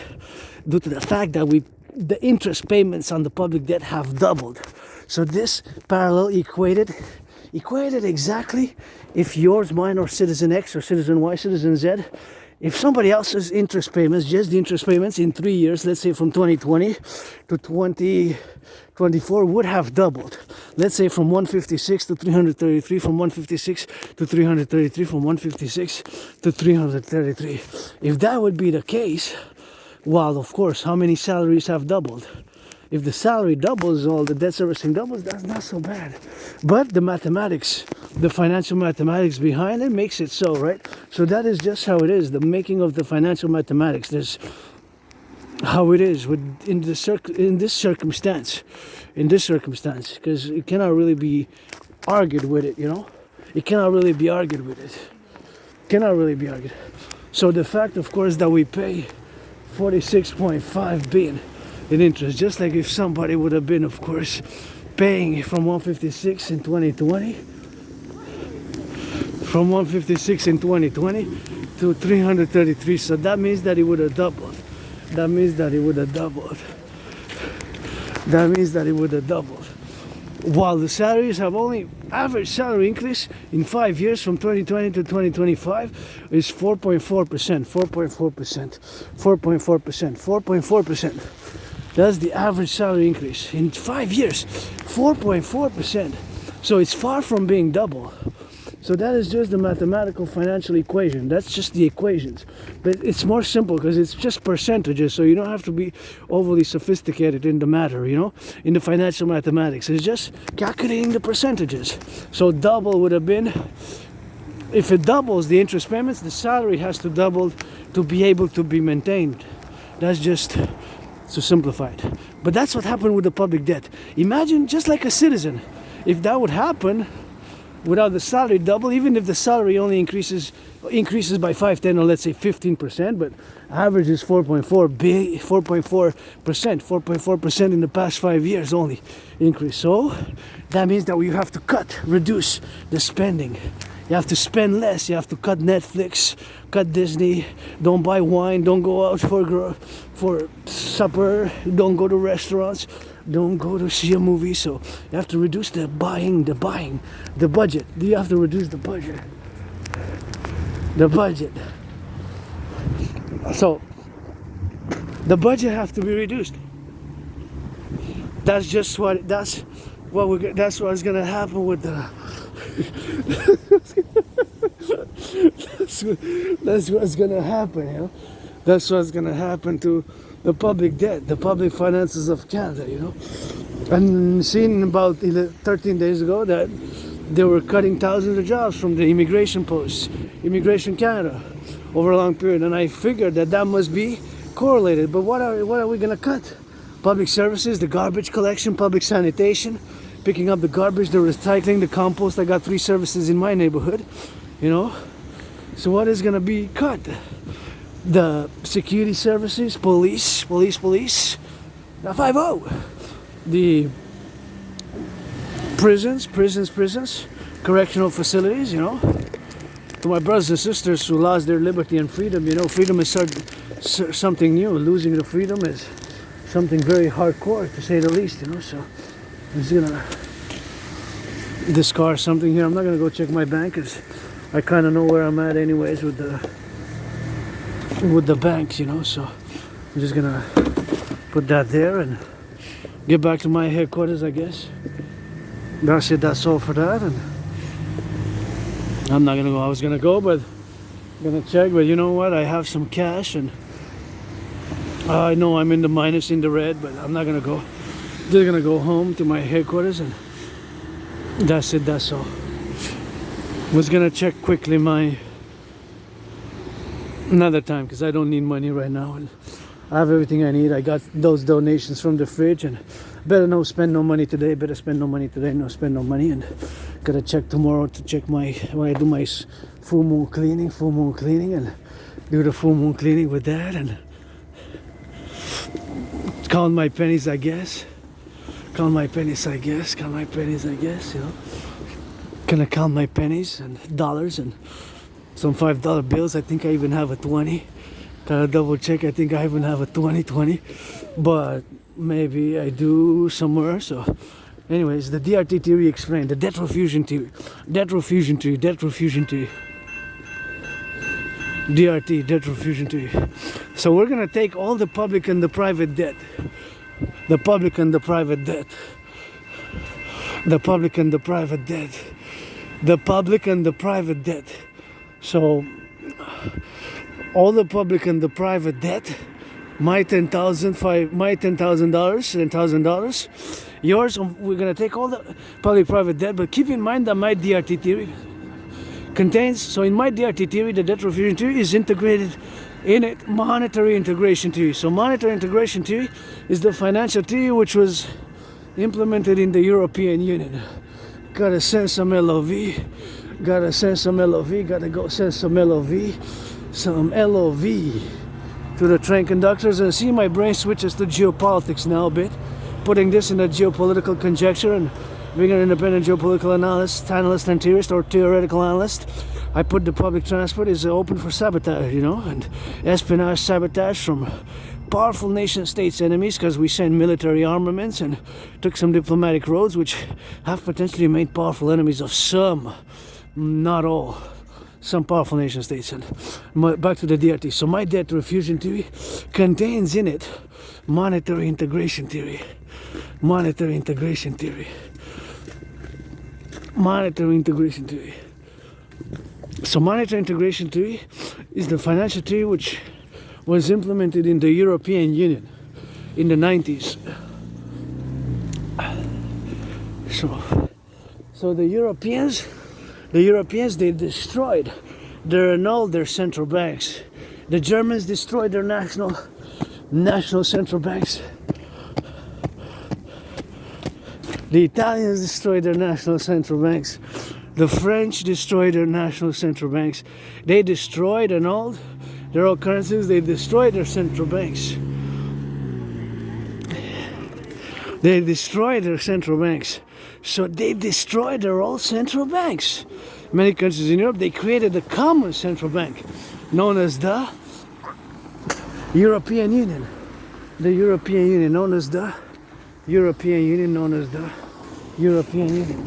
due to the fact that the interest payments on the public debt have doubled. So this parallel equated exactly if yours, mine, or citizen X or citizen Y, citizen Z, if somebody else's interest payments, just the interest payments in 3 years, let's say from 2020 to 2024, would have doubled. Let's say from 156 to 333, from 156 to 333, from 156 to 333. If that would be the case, well, of course, how many salaries have doubled? If the salary doubles, all the debt servicing doubles, that's not so bad. But the mathematics, the financial mathematics behind it makes it so, right? So that is just how it is, the making of the financial mathematics. how it is in this circumstance, because it cannot really be argued with it, it cannot really be argued with it, so the fact, of course, that we pay 46.5 billion in interest, just like if somebody would have been, of course, paying from 156 in 2020 to 333, so that means that it would have doubled. While the salaries have only average salary increase in 5 years from 2020 to 2025 is 4.4%. That's the average salary increase in 5 years, 4.4%. So it's far from being double. So that is just the mathematical financial equation. That's just the equations. But it's more simple because it's just percentages. So you don't have to be overly sophisticated in the matter, in the financial mathematics. It's just calculating the percentages. So double would have been, if it doubles the interest payments, the salary has to double to be able to be maintained. That's just to simplify it. But that's what happened with the public debt. Imagine just like a citizen, if that would happen, without the salary double, even if the salary only increases by 5, 10, or let's say 15%, but average is 4.4% in the past 5 years only increase. So that means that you have to reduce the spending. You have to spend less. You have to cut Netflix, cut Disney. Don't buy wine. Don't go out for supper. Don't go to restaurants. Don't go to see a movie. So you have to reduce the budget. You have to reduce the budget. So the budget have to be reduced. That's what's gonna happen with the. That's what's gonna happen. That's what's gonna happen to the public debt, the public finances of Canada, And seen about 13 days ago that they were cutting thousands of jobs from the immigration posts, Immigration Canada, over a long period. And I figured that must be correlated. But what are we gonna cut? Public services, the garbage collection, public sanitation, picking up the garbage, the recycling, the compost. I got 3 services in my neighborhood, So what is gonna be cut? The security services, police, the 5-0, the prisons, correctional facilities, To my brothers and sisters who lost their liberty and freedom, freedom is something new. Losing the freedom is something very hardcore, to say the least, So I'm just gonna discard something here. I'm not gonna go check my bank because I kind of know where I'm at anyways with the banks, So I'm just gonna put that there and get back to my headquarters, I guess. That's it. That's all for that. And I'm not gonna go. I was gonna go, but I'm gonna check. But you know what? I have some cash, and I know I'm in the minus, in the red, but I'm not gonna go. Just gonna go home to my headquarters, and that's it. That's all. Was gonna check quickly my another time because I don't need money right now, and I have everything I need. I got those donations from the fridge, and better no spend no money today. Better spend no money today. No spend no money, and gotta check tomorrow to check when I do my full moon cleaning, and do the full moon cleaning with that, and count my pennies, I guess. Gonna count my pennies and dollars and some $5 bills. I think I even have a 20. Gotta double check. I think I even have a 20, but maybe I do somewhere. So anyways, the DRT theory explained, the debt refusion theory. DRT, debt refusion theory. So we're gonna take all the public and the private debt. So all the public and the private debt, my $10,000, yours. We're gonna take all the public private debt, but keep in mind that my DRT theory contains. So in my DRT theory, the debt refusion theory is integrated in it monetary integration theory. So monetary integration theory is the financial theory which was implemented in the European Union. Gotta send some LOV, gotta send some LOV, gotta go send some LOV, to the train conductors. And see, my brain switches to geopolitics now a bit, putting this in a geopolitical conjecture and being an independent geopolitical analyst and theorist or theoretical analyst. I put the public transport is open for sabotage, you know, and espionage, sabotage from powerful nation states enemies, because we sent military armaments and took some diplomatic roads which have potentially made powerful enemies of some, not all, some powerful nation states. And back to the DRT. So my debt refusion theory contains in it monetary integration theory. Monetary integration theory. Monetary integration theory. So monetary integration theory is the financial theory which was implemented in the European Union in the 90s. So the Europeans, they destroyed, they annulled their central banks. The Germans destroyed their national central banks. The Italians destroyed their national central banks. The French destroyed their national central banks. They destroyed, annulled their old currencies. They destroyed their central banks. They destroyed their central banks. So they destroyed their old central banks. Many countries in Europe, they created a common central bank known as the European Union. The European Union, known as the European Union, known as the European Union.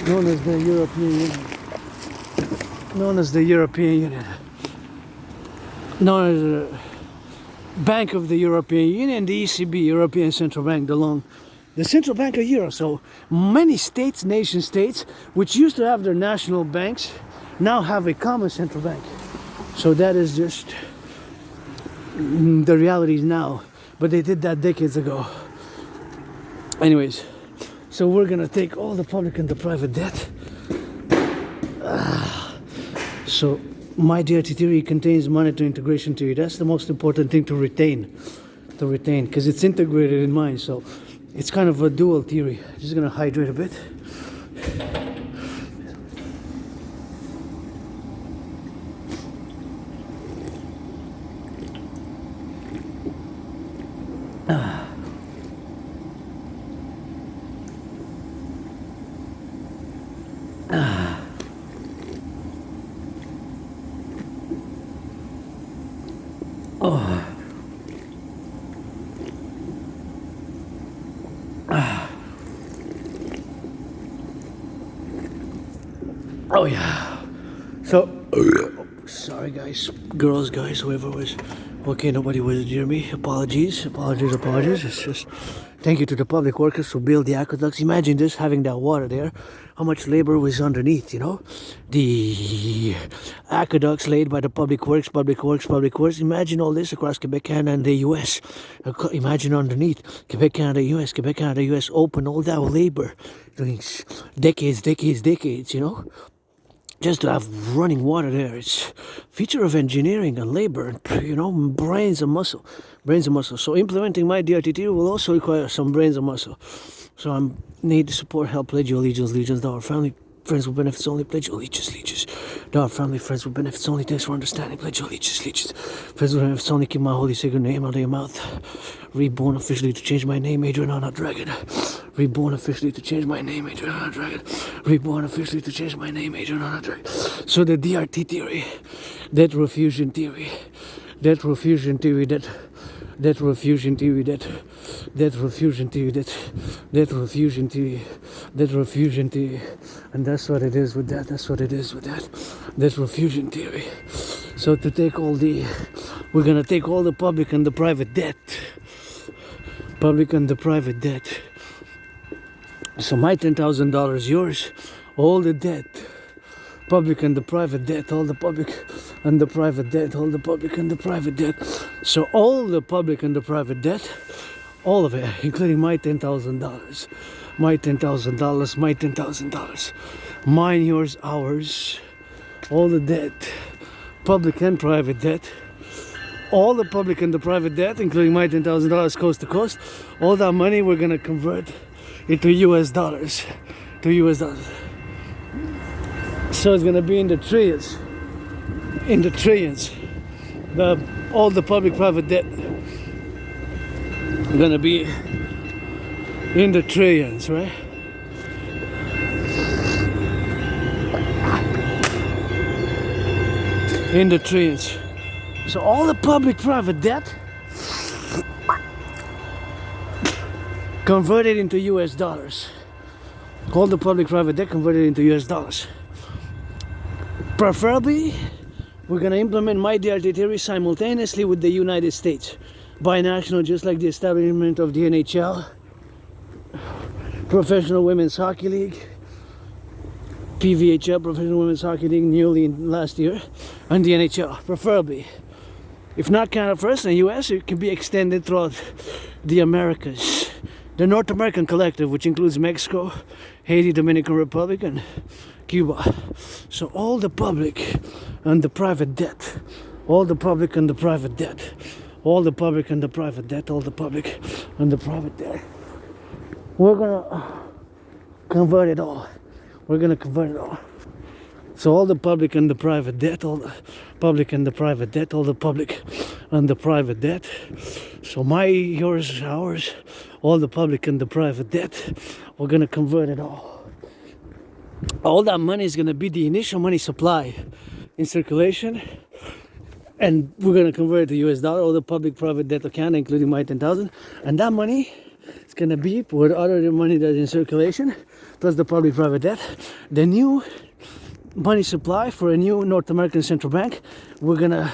Known as the European Union. Known as the European Union. Known as the Bank of the European Union, the ECB, European Central Bank, the Central Bank of Europe. So many states, nation states, which used to have their national banks, now have a common central bank. So that is just the realities now. But they did that decades ago. Anyways, so we're gonna take all the public and the private debt. So my DRT theory contains monetary integration theory. That's the most important thing to retain, because it's integrated in mine. So it's kind of a dual theory. Just gonna hydrate a bit. Oh yeah. So sorry guys, girls, guys, whoever was. Okay, nobody was near me. Apologies. It's just thank you to the public workers who build the aqueducts. Imagine this, having that water there. How much labor was underneath, you know? The aqueducts laid by the public works. Imagine all this across Quebec, Canada, and the US. Imagine underneath Quebec, Canada, US open all that labor during decades, you know? Just to have running water there. It's feature of engineering and labor, and, you know, brains and muscle. So implementing my DRTT will also require some brains and muscle. So I need support, help, pledge your allegiance, to our family, friends with benefits only, pledge your allegiance. To our family, friends with benefits only, thanks for understanding, pledge your allegiance. Friends with benefits only, keep my holy sacred name out of your mouth. Reborn officially to change my name, Adrian on a dragon. Reborn officially to change my name, Adrian on a dragon. Reborn officially to change my name, Adrian on a dragon. So the DRT theory, debt refusion theory, debt refusion theory, debt refusion theory, debt refusion theory, debt refusion theory, debt refusion theory. And that's what it is with that. Debt refusion theory. So to take we're gonna take all the public and the private debt. Public and the private debt. So my $10,000 yours, all the debt, public and the private debt, all the public and the private debt, all the public and the private debt. So all the public and the private debt, all of it, including my $10,000, my $10,000, mine, yours, ours, all the debt, public and private debt. All the public and the private debt, including my $10,000 coast to coast, all that money we're gonna convert into US dollars. To US dollars. So it's gonna be in the trillions. In the trillions. All the public-private debt gonna be in the trillions, right? In the trillions. So all the public-private debt converted into US dollars. All the public-private debt converted into US dollars. Preferably, we're going to implement my DRT theory simultaneously with the United States. Binational, just like the establishment of the NHL, Professional Women's Hockey League, PVHL, Professional Women's Hockey League, newly last year, and the NHL, preferably. If not Canada first and US, it can be extended throughout the Americas. The North American Collective, which includes Mexico, Haiti, Dominican Republic, and Cuba. So all the public and the private debt, all the public and the private debt, all the public and the private debt, all the public and the private debt. We're gonna convert it all. We're gonna convert it all. So all the public and the private debt, all the public and the private debt, all the public and the private debt. So my, yours, ours, all the public and the private debt, we're gonna convert it all. All that money is gonna be the initial money supply in circulation, and we're gonna convert it to US dollar, all the public private debt of Canada, including my 10,000, and that money is gonna be with other money that's in circulation, plus the public private debt, the new money supply for a new North American central bank. We're gonna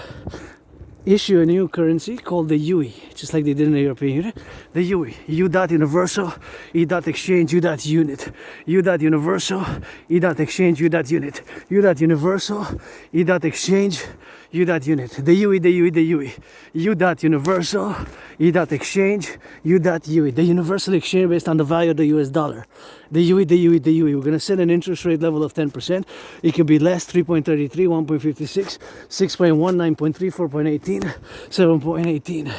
issue a new currency called the UE, just like they did in the European Union. The UE, U dot universal, E dot exchange, U dot unit, U dot universal, E dot exchange, U dot unit, U dot universal, E dot exchange, U dot unit. The UE, the UE, the UE, U dot universal, E dot exchange, U dot UE. The universal exchange based on the value of the US dollar. The UE, the UE, the UE. We're gonna set an interest rate level of 10%. It can be less, 3.33, 1.56, 6.1, 9.3, 4.18, 7.18.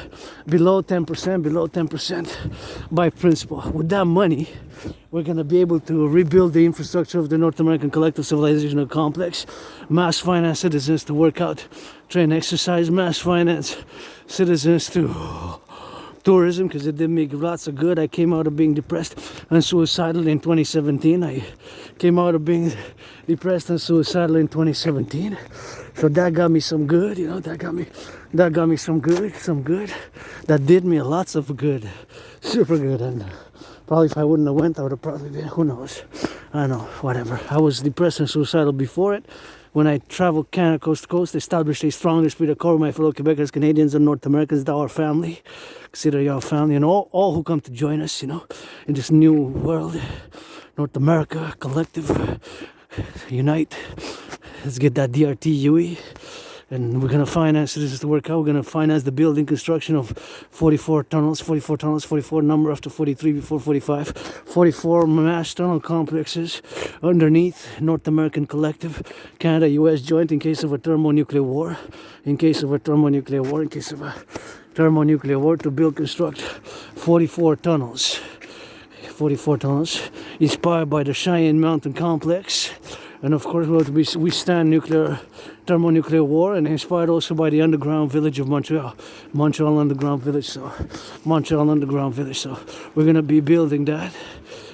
Below 10%, below 10% by principle. With that money, we're gonna be able to rebuild the infrastructure of the North American Collective Civilisation complex, mass finance citizens to work out, train, exercise, mass finance citizens to tourism, because it did make lots of good. I came out of being depressed and suicidal in 2017. I came out of being depressed and suicidal in 2017. So that got me some good, you know, that got me some good. That did me lots of good, super good. And probably if I wouldn't have went, I would have probably been, who knows, I don't know, whatever. I was depressed and suicidal before it. When I traveled Canada coast to coast, established a strong esprit de corps with my fellow Quebecers, Canadians, and North Americans, our family. Consider your family, and all who come to join us, you know, in this new world. North America, collective, unite. Let's get that DRT UE. And we're going to finance this to work out. We're going to finance the building construction of 44 tunnels, 44 number after 43 before 45, 44 mass tunnel complexes underneath North American Collective, Canada, US joint in case of a thermonuclear war, in case of a thermonuclear war to build, construct 44 tunnels inspired by the Cheyenne Mountain Complex. And of course, we'll withstand thermonuclear war, and inspired also by the underground village of Montreal underground village. So we're going to be building that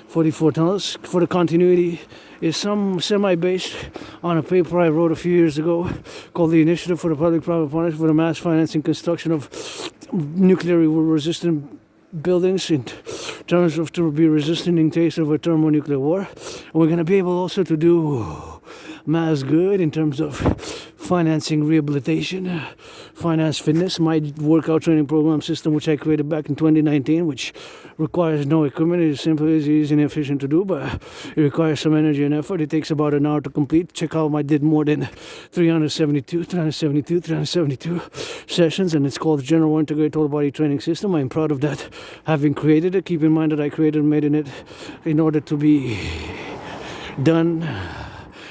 44 tunnels. For the continuity is some semi-based on a paper I wrote a few years ago called the Initiative for the Public-Private Partnership for the Mass Financing Construction of Nuclear Resistant Buildings in terms of to be resistant in case of a thermonuclear war. And we're going to be able also to do mass good in terms of financing rehabilitation, finance fitness, my workout training program system, which I created back in 2019, which requires no equipment. It is simple, easy and efficient to do, but it requires some energy and effort. It takes about an hour to complete. Check out, I did more than 372 sessions, and it's called the General Integrated Total Body Training System. I'm proud of that, having created it. Keep in mind that I created and made it in order to be done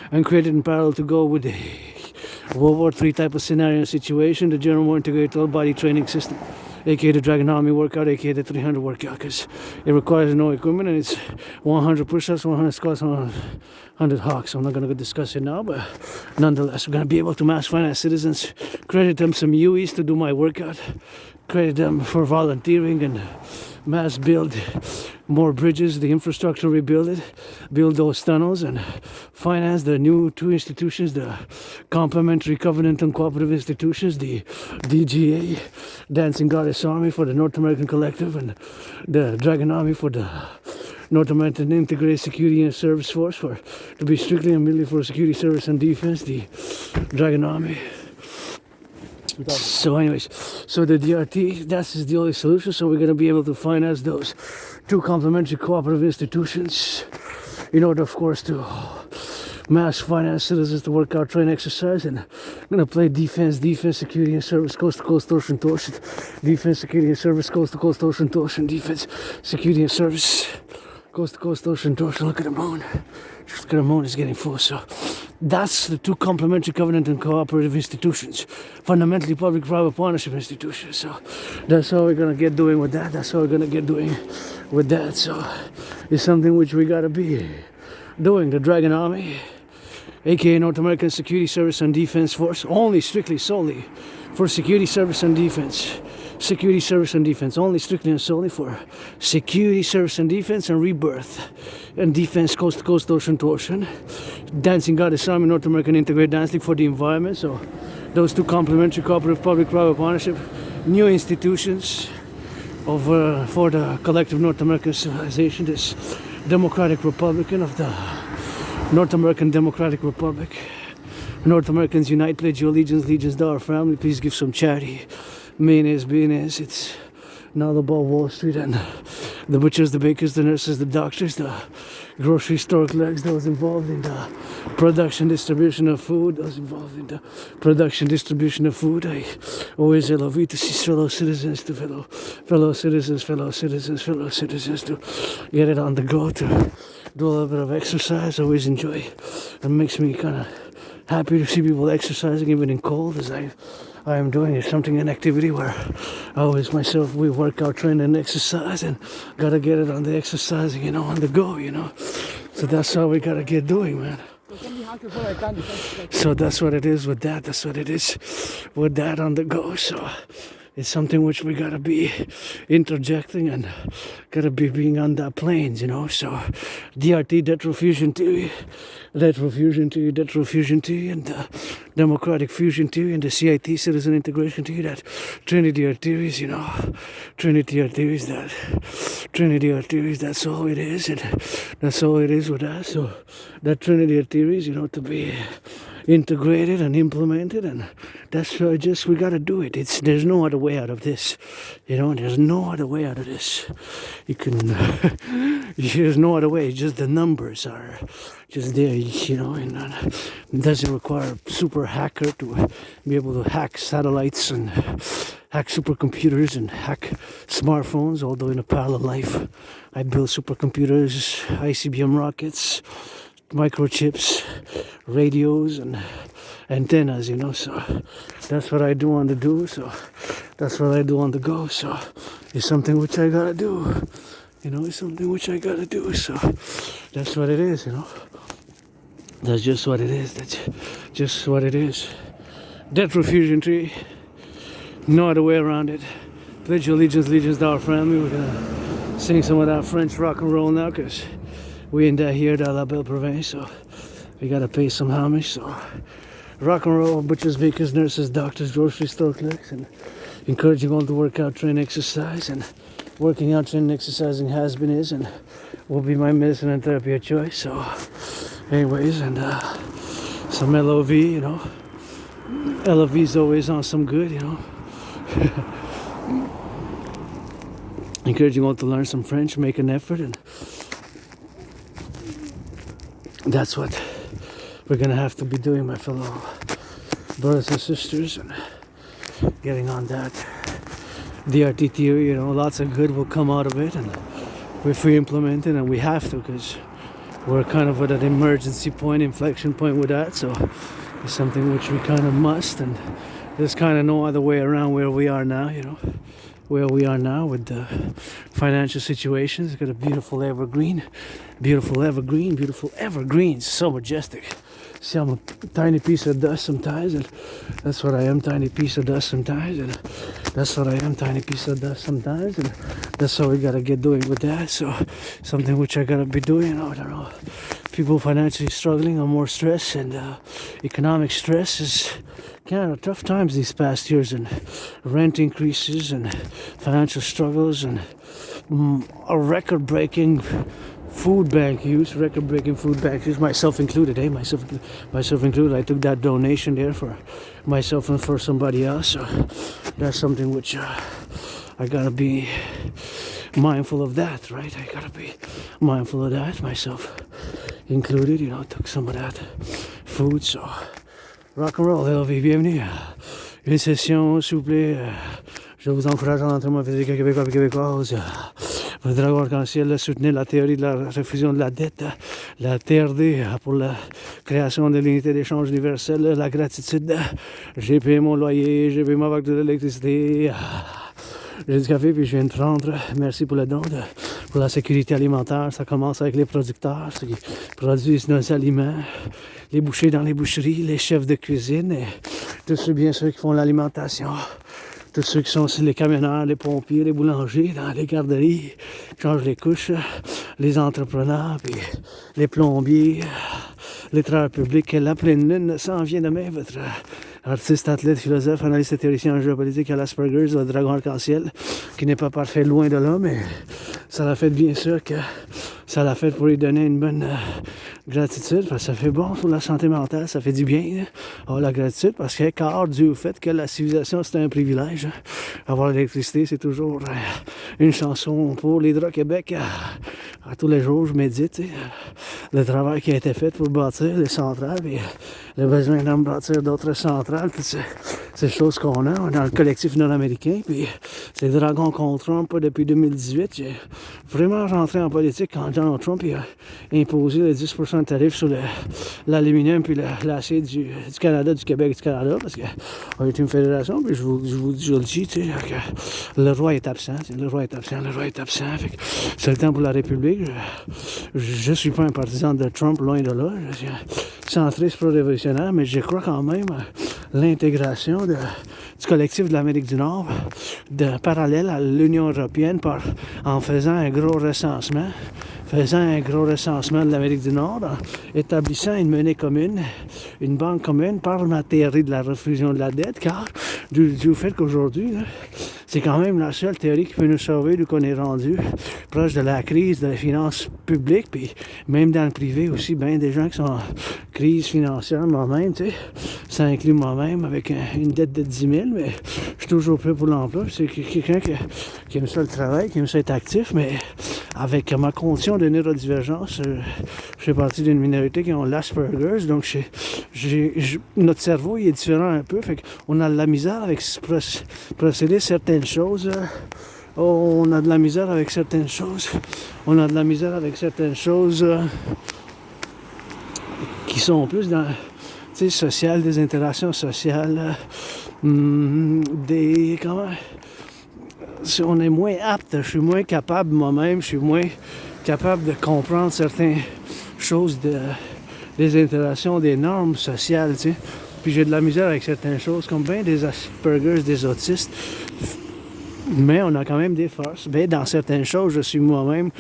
and created in parallel to go with the World War III type of scenario and situation, the General Integrated Total Body Training System, aka the Dragonomy workout, aka the 300 workout, because it requires no equipment and it's 100 push-ups, 100 squats, 100 hawks. I'm not going to discuss it now, but nonetheless, we're going to be able to mass finance citizens, credit them some UEs to do my workout, credit them for volunteering, and mass build more bridges, the infrastructure, rebuild it, build those tunnels, and finance the new two institutions, the complementary covenant and cooperative institutions, the DGA, Dancing Goddess Army for the North American Collective, and the Dragon Army for the North American Integree Security and Service Force, for to be strictly and merely for security, service, and defense, the Dragon Army. So anyways, so the DRT, that's the only solution. So we're going to be able to finance those two complementary cooperative institutions in order, of course, to mass finance citizens to work out, train, exercise, and I'm going to play defense, security and service, coast to coast, torsion, defense, security and service, coast to coast, torsion, defense, security and service, coast to coast, torsion. Look at the moon. Look at the moon is getting full. So that's the two complementary covenant and cooperative institutions, fundamentally public-private partnership institutions. So that's how we're gonna get doing with that. That's how we're gonna get doing with that. So it's something which we gotta be doing. The Dragon Army, aka North American Security Service and Defense Force, only strictly solely for security, service, and defense. Security, service, and defense, only strictly and solely for security, service, and defense, and rebirth and defense, coast to coast, ocean to ocean. Dancing Goddess Army, North American Integrated Dance League for the environment. So those two complementary cooperative public-private partnership, new institutions of for the collective North American civilization, this Democratic Republican of the North American Democratic Republic. North Americans unite, pledge your allegiance, legions to our family. Please give some charity. Mayonnaise, beans, it's now about Wall Street and the butchers, the bakers, the nurses, the doctors, the grocery store clerks, those involved in the production, distribution of food, those involved in the production, distribution of food. I always love to see fellow citizens to fellow citizens to get it on the go, to do a little bit of exercise. I always enjoy. It makes me kind of happy to see people exercising even in cold, as I am doing. It's something, an activity where I always myself, we work out, train, and exercise, and gotta get it on the exercising, on the go, So that's how we gotta get doing, man. So that's what it is with that. That's what it is with that on the go. So it's something which we gotta be interjecting and gotta be being on that planes, So DRT, retrofusion theory, and the democratic fusion theory, and the CIT, citizen integration theory, that Trinity are theories, Trinity are theories, that's all it is, and that's all it is with that. So that Trinity are theories, to be integrated and implemented, and that's just we gotta do it. There's no other way out of this, There's no other way out of this. There's no other way. Just the numbers are just there, and it doesn't require a super hacker to be able to hack satellites and hack supercomputers and hack smartphones. Although in a parallel life, I build supercomputers, ICBM rockets, microchips, radios, and antennas, So that's what I do on the do. So that's what I do on the go. So it's something which I gotta do. It's something which I gotta do. So that's what it is. That's just what it is. That's just what it is. Death refusion tree. No other way around it. Pledge your allegiance to our family. We're gonna sing some of that French rock and roll now, because we in that here, that liable, Privee, so we gotta pay some homage. So rock and roll, butchers, bakers, nurses, doctors, grocery store clerks, and encouraging all to work out, train, exercise, and working out, training, exercising has been, is, and will be my medicine and therapy of choice. So anyways, and some LOV, LOV is always on some good, encouraging all to learn some French, make an effort, and that's what we're gonna have to be doing, my fellow brothers and sisters, and getting on that DRT theory. Lots of good will come out of it, and if we implement it, and we have to, because we're kind of at an emergency point, inflection point with that. So is something which we kind of must, and there's kind of no other way around where we are now, you know. Where we are now with the financial situations. Got a beautiful evergreen, beautiful evergreens, so majestic. See, I'm a tiny piece of dust sometimes, and that's what I am, tiny piece of dust sometimes, and that's what I am, tiny piece of dust sometimes, and that's what we gotta get doing with that. So something which I gotta be doing, I don't know. People financially struggling are more stress, and economic stress is kind of tough times these past years, and rent increases and financial struggles and a record-breaking food bank use, myself included, myself included. I took that donation there for myself and for somebody else, so that's something which I gotta be mindful of that, right? I gotta be mindful of that, myself included, you know, took some of that food, so rock and roll, LV, bienvenue. Une session, s'il vous plaît. Je vous encourage à l'entraînement physique québécois et québécoise. Le dragon arc-en-ciel soutenir la théorie de la refusion de la dette, la TRD pour la création de l'unité d'échange universelle, la gratitude. J'ai payé mon loyer, j'ai payé ma facture d'électricité. J'ai du café puis je viens de prendre. Merci pour le don. Pour la sécurité alimentaire, ça commence avec les producteurs, ceux qui produisent nos aliments, les bouchers dans les boucheries, les chefs de cuisine, et tous ceux bien sûr qui font l'alimentation. Tous ceux qui sont les camionneurs, les pompiers, les boulangers, dans les garderies, qui changent les couches, les entrepreneurs, puis les plombiers, les travailleurs publics. La pleine lune s'en vient demain, votre artiste, athlète, philosophe, analyste et théoricien en géopolitique à l'Asperger's, le dragon arc-en-ciel, qui n'est pas parfait, loin de là, mais ça l'a fait bien sûr que ça l'a fait pour lui donner une bonne gratitude, parce que ça fait bon pour la santé mentale, ça fait du bien, la gratitude, parce que car dû au fait que la civilisation c'est un privilège, avoir l'électricité c'est toujours une chanson pour l'Hydro-Québec. À tous les jours je médite le travail qui a été fait pour bâtir les centrales et le besoin d'en bâtir d'autres centrales, toutes ces choses qu'on a dans le collectif nord-américain, puis ces dragons qu'on Trump depuis 2018. J'ai vraiment rentré en politique quand Donald Trump a imposé les 10% de tarifs sur l'aluminium puis l'acier du Canada, du Québec et du Canada, parce qu'on est une fédération, puis je le dis, tu sais, que le roi est absent, fait que c'est le temps pour la République. Je suis pas un partisan de Trump, loin de là, je suis centriste pro-révolutionnaire, mais je crois quand même à l'intégration du collectif de l'Amérique du Nord de parallèle à l'Union européenne en faisant un gros recensement de l'Amérique du Nord, en établissant une monnaie commune, une banque commune par la théorie de la refusion de la dette, car du fait qu'aujourd'hui, là, c'est quand même la seule théorie qui peut nous sauver d'où qu'on est rendu, proche de la crise de la finance publique, puis même dans le privé aussi, bien des gens qui sont en crise financière, moi-même, tu sais, ça inclut moi-même avec une dette de 10 000, mais je suis toujours prêt pour l'emploi. C'est quelqu'un qui aime ça le travail, qui aime ça être actif, mais avec ma condition de neurodivergence, je fais partie d'une minorité qui ont l'Asperger's, donc notre cerveau il est différent un peu, fait qu'on a de la misère avec procéder certaines choses. On a de la misère avec certaines choses. Qui sont plus dans, tu sais, social, des interactions sociales, on est moins apte, je suis moins capable moi-même, je suis moins capable de comprendre certaines choses des interactions, des normes sociales, tu sais. Puis j'ai de la misère avec certaines choses, comme bien des Asperger's, des autistes. Mais on a quand même des forces. Ben, dans certaines choses, je suis moi-même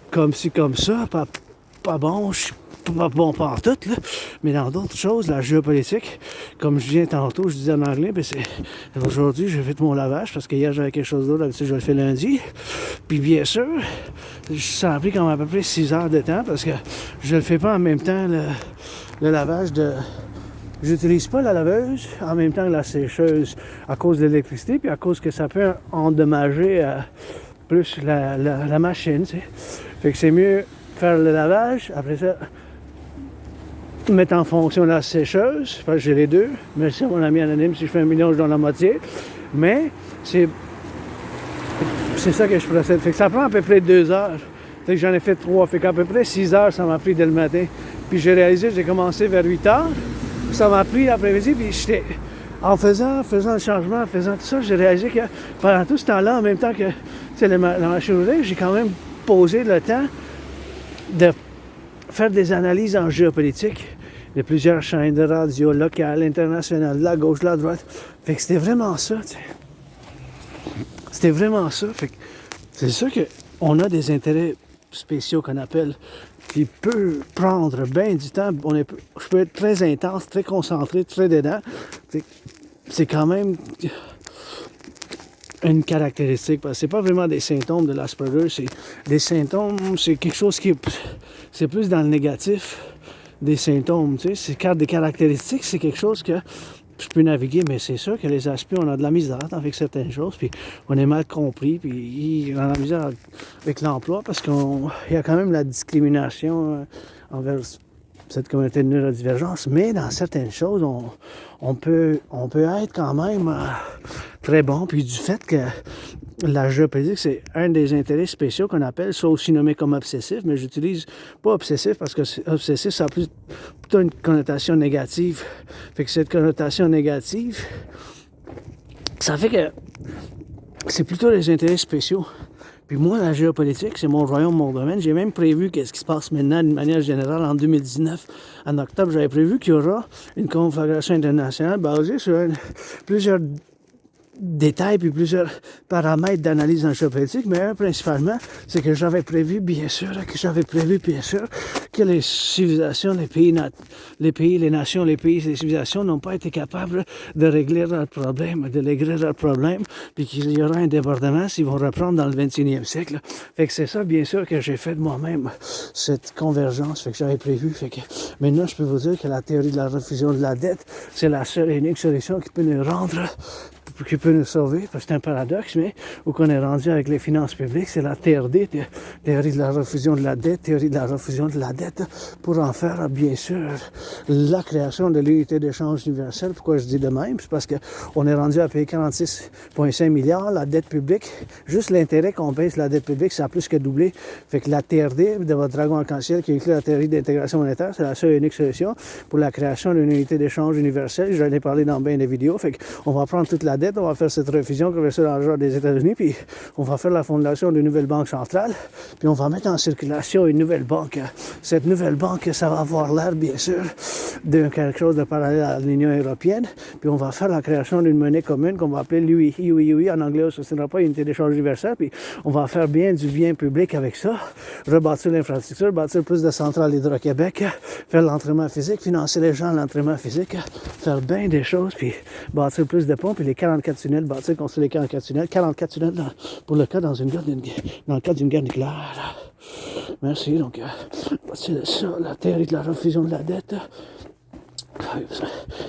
comme ci, comme ça, pas bon, je suis pas bon partout, là. Mais dans d'autres choses, la géopolitique, comme je viens tantôt, je disais en anglais, ben aujourd'hui, j'ai fait mon lavage, parce qu'hier, j'avais quelque chose d'autre, d'habitude, je le fais lundi. Puis bien sûr, ça a pris comme à peu près 6 heures de temps, parce que je le fais pas en même temps, le lavage de... J'utilise pas la laveuse en même temps que la sécheuse à cause de l'électricité, puis à cause que ça peut endommager plus la machine, tu sais. Fait que c'est mieux faire le lavage, après ça, mettre en fonction la sécheuse, parce que j'ai les deux. Merci à mon ami anonyme, si je fais 1 million, je donne la moitié. Mais c'est ça que je procède. Fait que ça prend à peu près 2 heures. Fait que j'en ai fait 3. Fait qu'à peu près 6 heures, ça m'a pris dès le matin. Puis j'ai réalisé, j'ai commencé vers 8 heures. ça m'a pris l'après-midi, puis en faisant le changement, en faisant tout ça, j'ai réalisé que pendant tout ce temps-là, en même temps que la machine roulée, j'ai quand même posé le temps de faire des analyses en géopolitique de plusieurs chaînes de radio locales, internationales, de la gauche, de la droite. Fait que c'était vraiment ça, tu sais. C'était vraiment ça. Fait que c'est sûr qu'on a des intérêts spéciaux qu'on appelle, qui peut prendre bien du temps. Je peux être très intense, très concentré, très dedans. C'est quand même une caractéristique, parce que c'est pas vraiment des symptômes de l'Asperger, c'est des symptômes, c'est quelque chose c'est plus dans le négatif des symptômes, tu sais. C'est car des caractéristiques, c'est quelque chose que je peux naviguer, mais c'est sûr que les aspects, on a de la misère avec certaines choses, puis on est mal compris, puis on a de la misère avec l'emploi, parce qu'il y a quand même la discrimination envers cette communauté de neurodivergence, mais dans certaines choses, on peut être quand même très bon, puis du fait que la géopolitique, c'est un des intérêts spéciaux qu'on appelle, soit aussi nommé comme obsessif, mais j'utilise pas obsessif parce que obsessif, ça a plutôt une connotation négative. Fait que cette connotation négative, ça fait que c'est plutôt des intérêts spéciaux. Puis moi, la géopolitique, c'est mon royaume, mon domaine. J'ai même prévu qu'est-ce qui se passe maintenant d'une manière générale en 2019. En octobre, j'avais prévu qu'il y aura une conflagration internationale basée sur plusieurs détails puis plusieurs paramètres d'analyse en géopolitique, mais un principalement, c'est que j'avais prévu bien sûr que les civilisations, les pays, les nations, les pays, les civilisations n'ont pas été capables de régler leurs problèmes, puis qu'il y aura un débordement s'ils vont reprendre dans le 21e siècle. Fait que c'est ça, bien sûr, que j'ai fait de moi-même, cette convergence, fait que j'avais prévu. Fait que maintenant, je peux vous dire que la théorie de la refusion de la dette, c'est la seule et unique solution qui peut nous sauver, parce que c'est un paradoxe, mais où qu'on est rendu avec les finances publiques, c'est la TRD, théorie de la refusion de la dette, pour en faire, bien sûr, la création de l'unité d'échange universelle. Pourquoi je dis de même? C'est parce qu'on est rendu à payer 46,5 milliards, la dette publique, juste l'intérêt qu'on paye sur la dette publique, ça a plus que doublé. Fait que la TRD de votre dragon arc-en-ciel, qui inclut la théorie d'intégration monétaire, c'est la seule et unique solution pour la création d'une unité d'échange universelle. J'en ai parlé dans bien des vidéos. Fait qu'on va prendre toute la dette, on va faire cette refusion qu'on va faire l'argent des États-Unis, puis on va faire la fondation d'une nouvelle banque centrale, puis on va mettre en circulation une nouvelle banque. Cette nouvelle banque, ça va avoir l'air, bien sûr, de quelque chose de parallèle à l'Union européenne, puis on va faire la création d'une monnaie commune qu'on va appeler l'UI. En anglais, ça ne sera pas unité d'échange universelle, puis on va faire du bien public avec ça, rebâtir l'infrastructure, bâtir plus de centrales Hydro-Québec, faire l'entraînement physique, financer les gens à l'entraînement physique, faire bien des choses, puis bâtir plus de ponts, puis les 44 tunnels, construire les 44 tunnels pour le cas dans le cas d'une guerre nucléaire. Merci. Donc, c'est ça, la théorie de la refusion de la dette.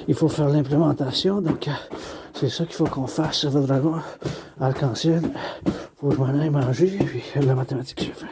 Il faut faire l'implémentation, donc c'est ça qu'il faut qu'on fasse sur votre dragon arc-en-ciel. Faut que je m'en aille manger, puis la mathématique, j'ai fait.